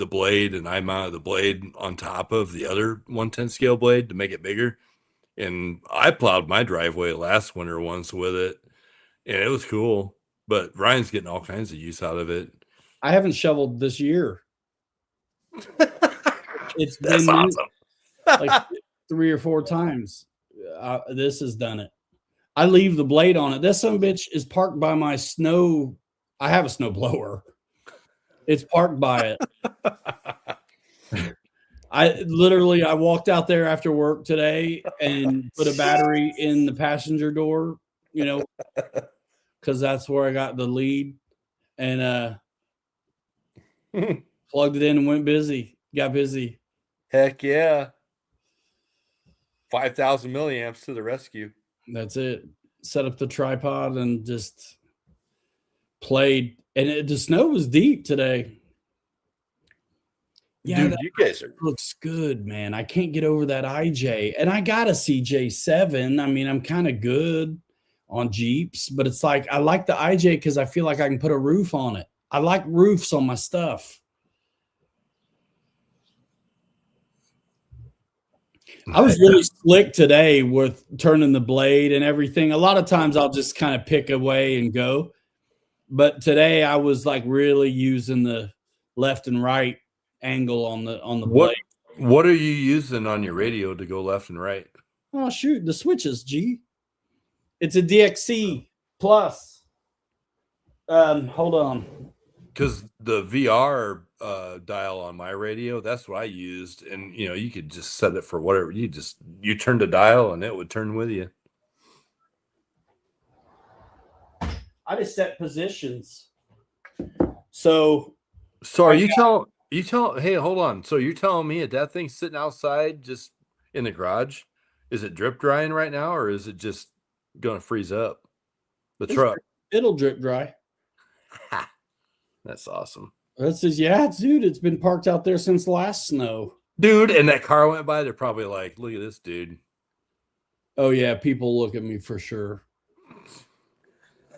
blade, and I mounted the blade on top of the other 110 scale blade to make it bigger. And I plowed my driveway last winter once with it, and it was cool. But Ryan's getting all kinds of use out of it. I haven't shoveled this year. It's That's been awesome. like 3 or 4 times. This has done it. I leave the blade on it. This son of a bitch is parked by my snow. I have a snow blower. It's parked by it. I walked out there after work today and put a battery in the passenger door, because that's where I got the lead, and plugged it in and got busy. Heck yeah. 5,000 milliamps to the rescue. That's it. Set up the tripod and just played. And the snow was deep today. Yeah, dude, you guys looks good, man. I can't get over that IJ. And I got a CJ7. I mean, I'm kind of good on Jeeps, but it's like I like the IJ because I feel like I can put a roof on it. I like roofs on my stuff. I was really slick today with turning the blade and everything. A lot of times I'll just kind of pick away and go. But today I was like really using the left and right angle on the blade. What are you using on your radio to go left and right? Oh, shoot. The switches, G. It's a DXC Plus. Hold on. Because the VR dial on my radio, that's what I used. And, you could just set it for whatever. You turned the dial and it would turn with you. I just set positions. So are you telling, hey, hold on. So you're telling me that thing's sitting outside just in the garage? Is it drip drying right now, or is it just going to freeze up? The truck. It'll drip dry. That's awesome. Dude, it's been parked out there since last snow. Dude, and that car went by, they're probably like, look at this dude. Oh, yeah, people look at me for sure.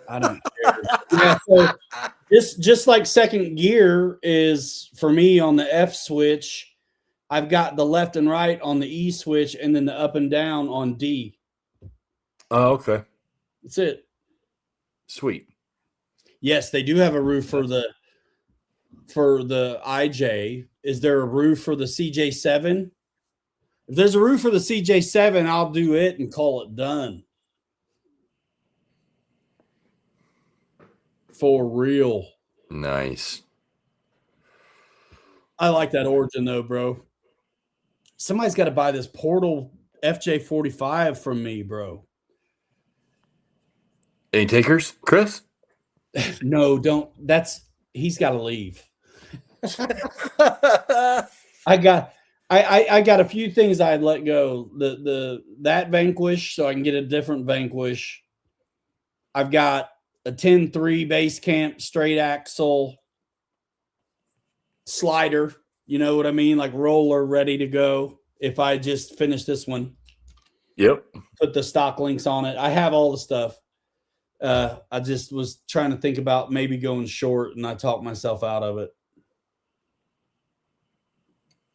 I don't care. Yeah, so just like second gear is, for me, on the F switch, I've got the left and right on the E switch, and then the up and down on D. Oh, okay. That's it. Sweet. Yes, they do have a roof for the IJ. Is there a roof for the CJ7? If there's a roof for the CJ7, I'll do it and call it done. For real. Nice. I like that Origin though, bro. Somebody's got to buy this Portal FJ45 from me, bro. Any takers, Chris? No, don't. He's got to leave. I got a few things I'd let go. That Vanquish, so I can get a different Vanquish. I've got a 10.3 base camp straight axle slider. You know what I mean? Like roller ready to go. If I just finish this one. Yep. Put the stock links on it. I have all the stuff. I just was trying to think about maybe going short, and I talked myself out of it.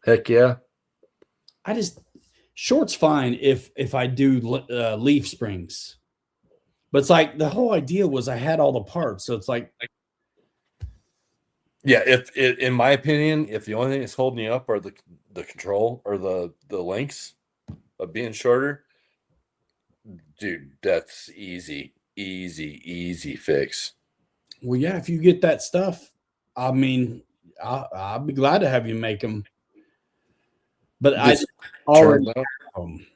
Heck yeah. Short's fine if I do leaf springs. But it's like the whole idea was I had all the parts. So it's like Yeah, if in my opinion, if the only thing that's holding you up are the control or the links of being shorter, dude, that's easy fix. Well, yeah, if you get that stuff, I mean, I'll be glad to have you make them. But I Just turn already them down. have them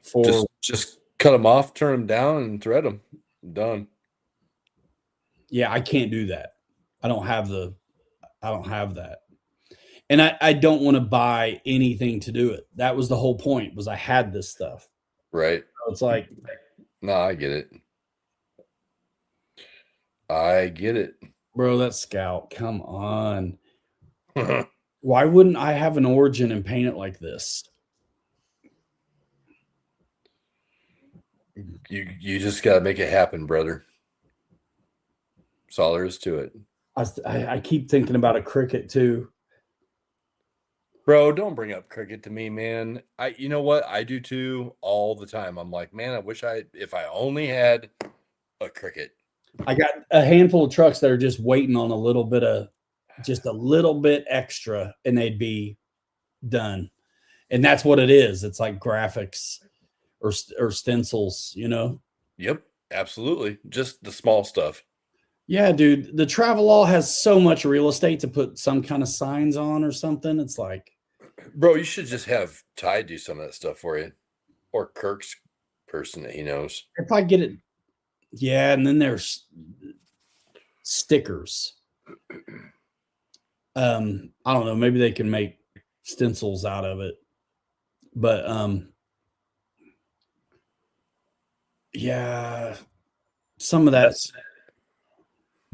for Just cut them off, turn them down, and thread them. Done. yeah, I can't do that. I don't have that. And I don't want to buy anything to do it. That was the whole point was I had this stuff. Right. So it's like, No, I get it. I get it. bro, that Scout, come on. Why wouldn't I have an origin and paint it like this? You just gotta make it happen, brother. That's all there is to it. I keep thinking about a cricket too. Bro, don't bring up cricket to me, man. You know what? I do too all the time. I'm like, man, I wish if I only had a cricket. I got a handful of trucks that are just waiting on just a little bit extra and they'd be done. And that's what it is. It's like graphics or stencils, you know? Yep, absolutely. Just the small stuff. Yeah, dude. The Travelall has so much real estate to put some kind of signs on or something. It's like, bro, you should just have Ty do some of that stuff for you, or Kirk's person that he knows. if I get it, yeah. And then there's stickers. I don't know. Maybe they can make stencils out of it, but yeah, some of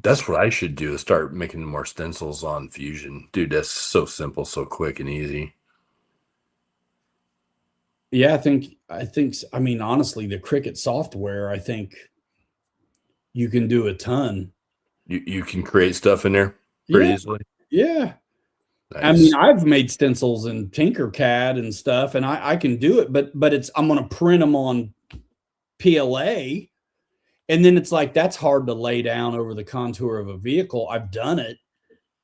that's what I should do is start making more stencils on Fusion. Dude, that's so simple, so quick and easy. Yeah, I mean, honestly, the Cricut software, I think you can do a ton. You can create stuff in there pretty easily. Yeah. Nice. I mean, I've made stencils in Tinkercad and stuff, and I can do it, but I'm going to print them on PLA. And then it's like, that's hard to lay down over the contour of a vehicle. I've done it.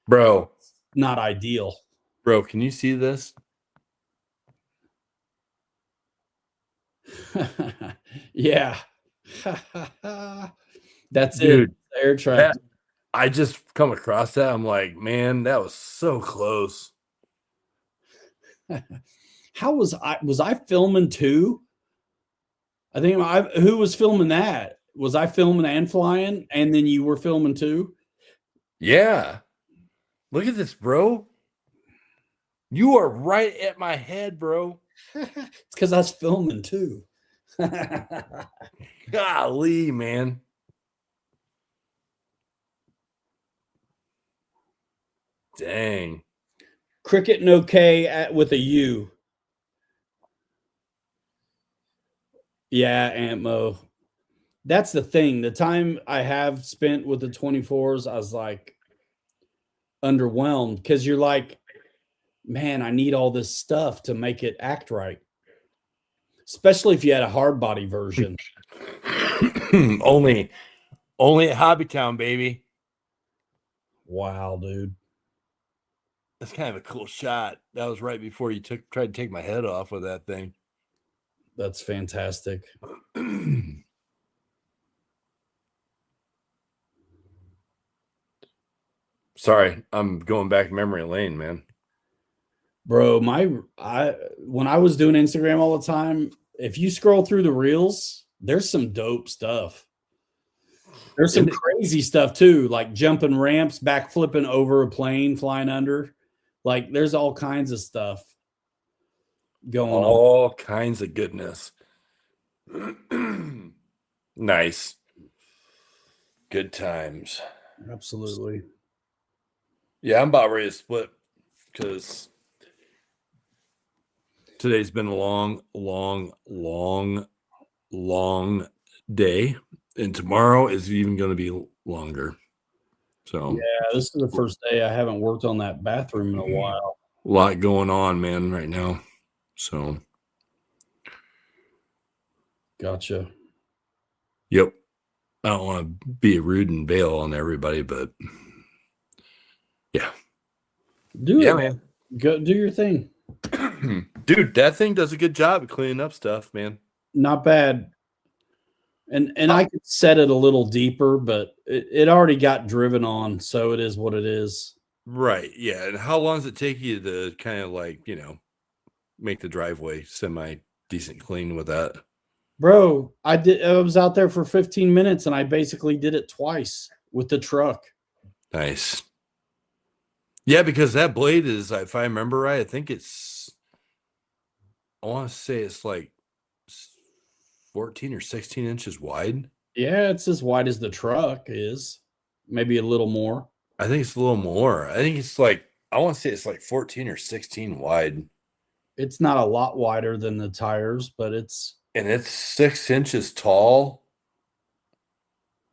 Bro. Not ideal. Bro, can you see this? Yeah. That's dude, it. Air track. I just come across that. I'm like, man, that was so close. How was I filming too? I think who was filming that? Was I filming and flying, and then you were filming too? Yeah. Look at this, bro. You are right at my head, bro. It's because I was filming too. Golly, man. Dang. Cricket and OK with a U. Yeah, Antmo. That's the thing. The time I have spent with the 24s, I was like underwhelmed because you're like, man, I need all this stuff to make it act right. Especially if you had a hard body version. only at Hobbytown, baby. Wow, dude. That's kind of a cool shot. That was right before you tried to take my head off with that thing. That's fantastic. Sorry, I'm going back memory lane, man. Bro, when I was doing Instagram all the time, if you scroll through the reels, there's some dope stuff. There's some crazy stuff too, like jumping ramps, back flipping over a plane, flying under. Like there's all kinds of stuff going on. All kinds of goodness. Nice. Good times. Absolutely. Yeah, I'm about ready to split because today's been a long day, and tomorrow is even going to be longer. So yeah, this is the first day I haven't worked on that bathroom in a while. A lot going on, man, right now. So gotcha. Yep. I don't want to be rude and bail on everybody, but Yeah. Do Yeah, it, man. Go do your thing. Dude, that thing does a good job of cleaning up stuff, man. Not bad. And I could set it a little deeper, but it already got driven on, so it is what it is. Right. Yeah. And how long does it take you to kind of like, make the driveway semi decent clean with that? Bro, I was out there for 15 minutes and I basically did it twice with the truck. Nice. Yeah, because that blade is, if I remember right, I want to say it's like 14 or 16 inches wide. Yeah, it's as wide as the truck is, maybe a little more. I think it's a little more. I think it's like, I want to say it's like 14 or 16 wide. It's not a lot wider than the tires, but And it's 6 inches tall.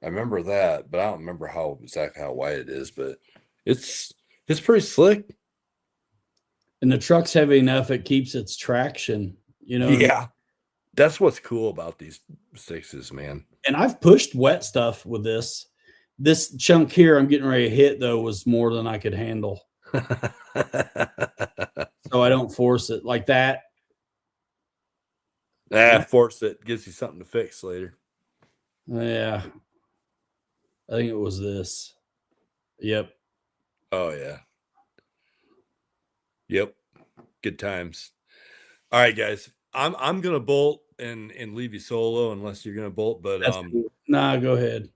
I remember that, but I don't remember exactly how wide it is, but it's pretty slick. and the truck's heavy enough it keeps its traction, Yeah. That's what's cool about these sixes, man. And I've pushed wet stuff with this. This chunk here I'm getting ready to hit though was more than I could handle. So I don't force it like that. Force it gives you something to fix later. Yeah. I think it was this. Yep. Oh yeah. Yep. Good times. All right, guys. I'm gonna bolt and leave you solo unless you're gonna bolt, but Cool. Nah, go ahead.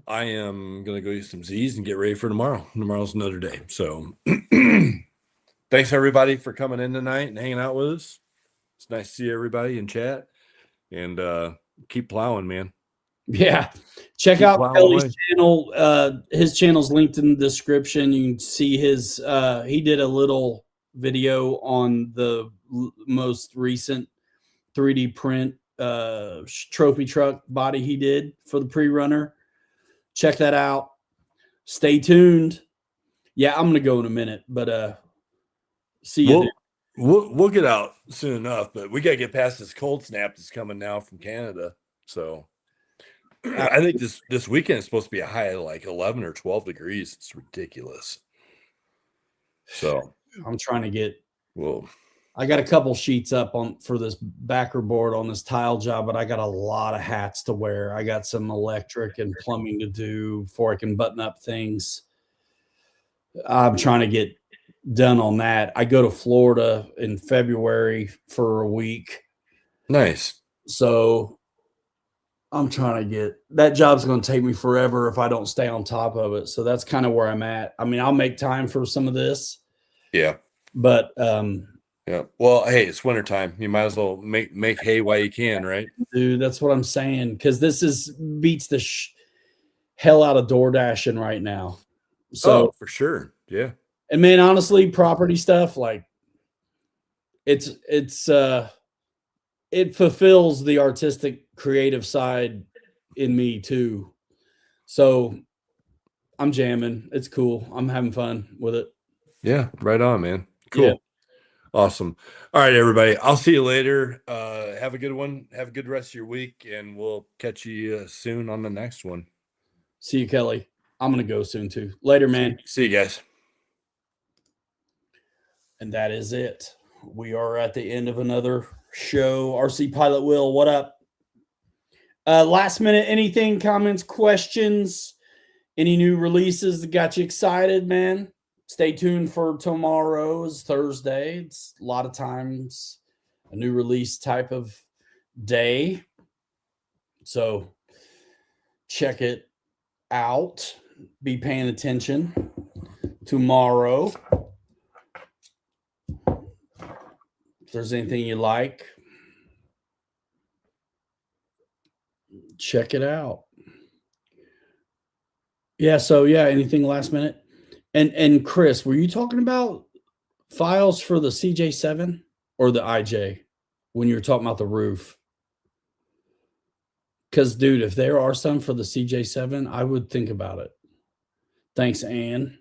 I am gonna go use some Z's and get ready for tomorrow. Tomorrow's another day. So thanks everybody for coming in tonight and hanging out with us. It's nice to see everybody in chat, and keep plowing, man. Yeah. Check out Kelly's channel. His channel's linked in the description. You can see his he did a little video on the most recent 3D print trophy truck body he did for the pre-runner. Check that out. Stay tuned. Yeah, I'm gonna go in a minute, but see you. We'll get out soon enough, but we gotta get past this cold snap that's coming now from Canada. So I think this weekend is supposed to be a high of like 11 or 12 degrees. It's ridiculous. So I'm trying to get. Whoa. I got a couple sheets up for this backer board on this tile job, but I got a lot of hats to wear. I got some electric and plumbing to do before I can button up things. I'm trying to get done on that. I go to Florida in February for a week. Nice. So I'm trying to get that job's going to take me forever if I don't stay on top of it. So that's kind of where I'm at. I mean, I'll make time for some of this. Yeah. But yeah. Well, hey, it's wintertime. You might as well make hay while you can, right? Dude, that's what I'm saying. Because this beats the hell out of door dashing right now. So for sure. Yeah. And man, honestly, property stuff, like it fulfills the artistic creative side in me too. So I'm jamming. It's cool. I'm having fun with it. Yeah, right on, man. Cool. Yeah. Awesome. All right, everybody. I'll see you later. Have a good one. Have a good rest of your week, and we'll catch you soon on the next one. See you, Kelly. I'm going to go soon too. Later, man. See you guys. And that is it. We are at the end of another show. RC Pilot Will, what up? Last minute, anything, comments, questions, any new releases that got you excited, man? Stay tuned for tomorrow is Thursday. It's a lot of times a new release type of day. So check it out. Be paying attention tomorrow. If there's anything you like, check it out. Yeah, so yeah, anything last minute? And Chris, were you talking about files for the CJ7 or the IJ when you were talking about the roof? Because, dude, if there are some for the CJ7, I would think about it. Thanks, Ann.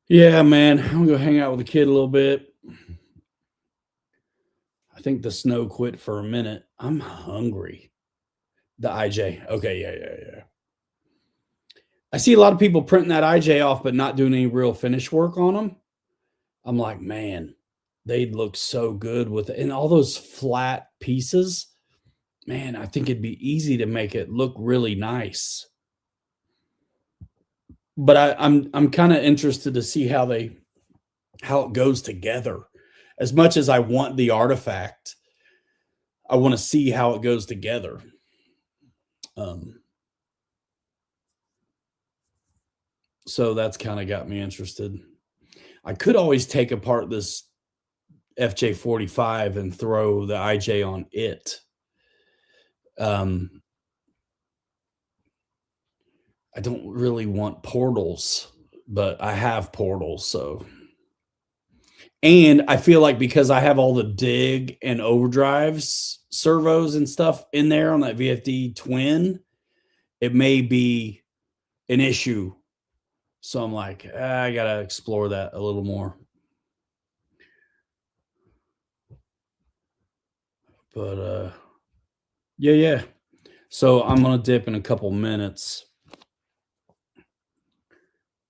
Yeah, man, I'm going to go hang out with the kid a little bit. I think the snow quit for a minute. I'm hungry. The IJ. Okay, yeah. I see a lot of people printing that IJ off, but not doing any real finish work on them. I'm like, man, they'd look so good with it. And all those flat pieces, man, I think it'd be easy to make it look really nice. But I'm kind of interested to see how it goes together. As much as I want the artifact, I want to see how it goes together. So that's kind of got me interested. I could always take apart this FJ45 and throw the IJ on it. I don't really want portals, but I have portals, so. And I feel like because I have all the dig and overdrives, servos and stuff in there on that VFD twin, it may be an issue. So I'm like, I got to explore that a little more. But yeah. So I'm going to dip in a couple minutes.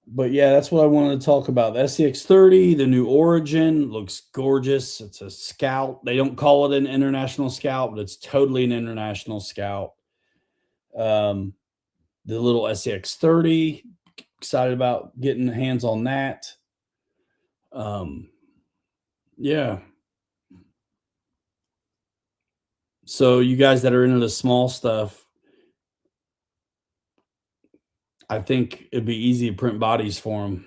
But yeah, that's what I wanted to talk about. The SCX30, the new Origin, looks gorgeous. It's a Scout. They don't call it an international Scout, but it's totally an international Scout. The little SCX30, excited about getting hands on that. Yeah. So you guys that are into the small stuff, I think it'd be easy to print bodies for them.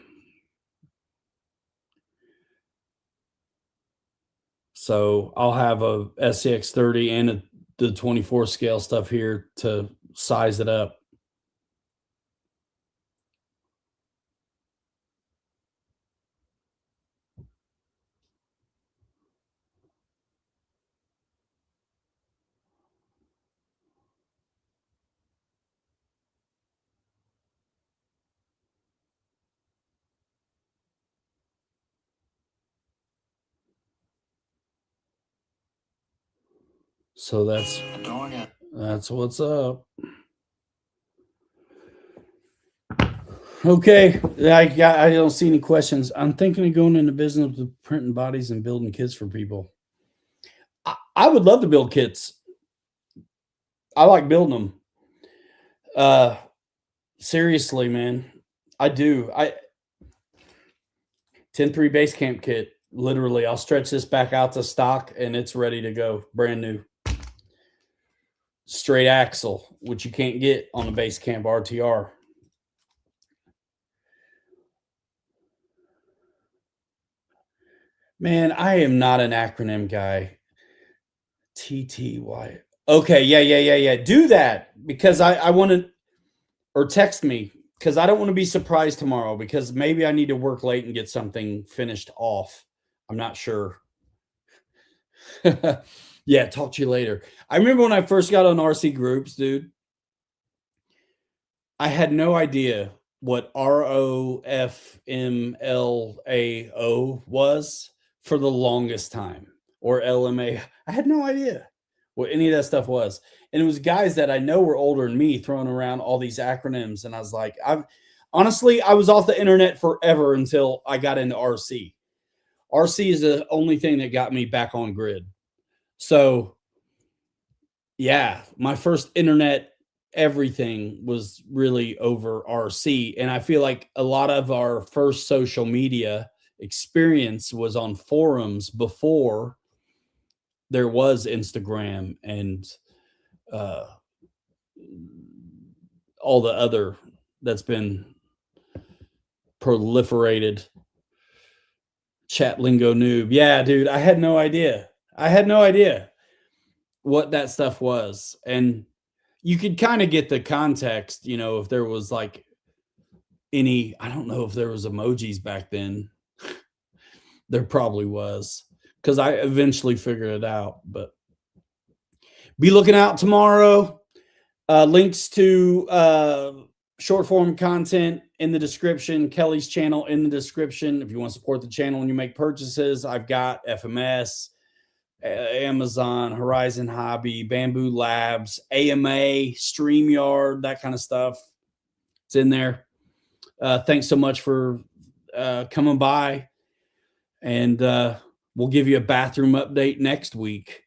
So I'll have a SCX30 and the 24 scale stuff here to size it up. So that's what's up. Okay, I don't see any questions. I'm thinking of going into business of printing bodies and building kits for people. I would love to build kits. I like building them. Seriously, man, I do. 10-3 base camp kit. Literally, I'll stretch this back out to stock and it's ready to go, brand new. Straight axle, which you can't get on the base camp RTR. Man, I am not an acronym guy. TTY. Okay, yeah. Do that because I want to, or text me because I don't want to be surprised tomorrow because maybe I need to work late and get something finished off. I'm not sure. Yeah, talk to you later. I remember when I first got on RC groups, dude, I had no idea what ROFMLAO was for the longest time, or LMA. I had no idea what any of that stuff was. And it was guys that I know were older than me throwing around all these acronyms. And I was like, honestly, I was off the internet forever until I got into RC. RC is the only thing that got me back on grid. So yeah, my first internet everything was really over RC. And I feel like a lot of our first social media experience was on forums before there was Instagram and all the other that's been proliferated. Chat lingo noob. Yeah, dude, I had no idea. What that stuff was. And you could kind of get the context, if there was like I don't know if there was emojis back then. There probably was because I eventually figured it out, but be looking out tomorrow. Links to short form content in the description, Kelly's channel in the description. If you want to support the channel when you make purchases, I've got FMS, Amazon, Horizon Hobby, Bamboo Labs, AMA, StreamYard, that kind of stuff. It's in there. Thanks so much for coming by, and we'll give you a bathroom update next week.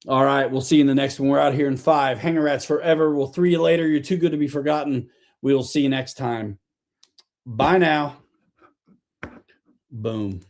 All right, we'll see you in the next one. We're out here in 5. Hanger Rats forever. We'll 3 you later. You're too good to be forgotten. We will see you next time. Bye now. Boom.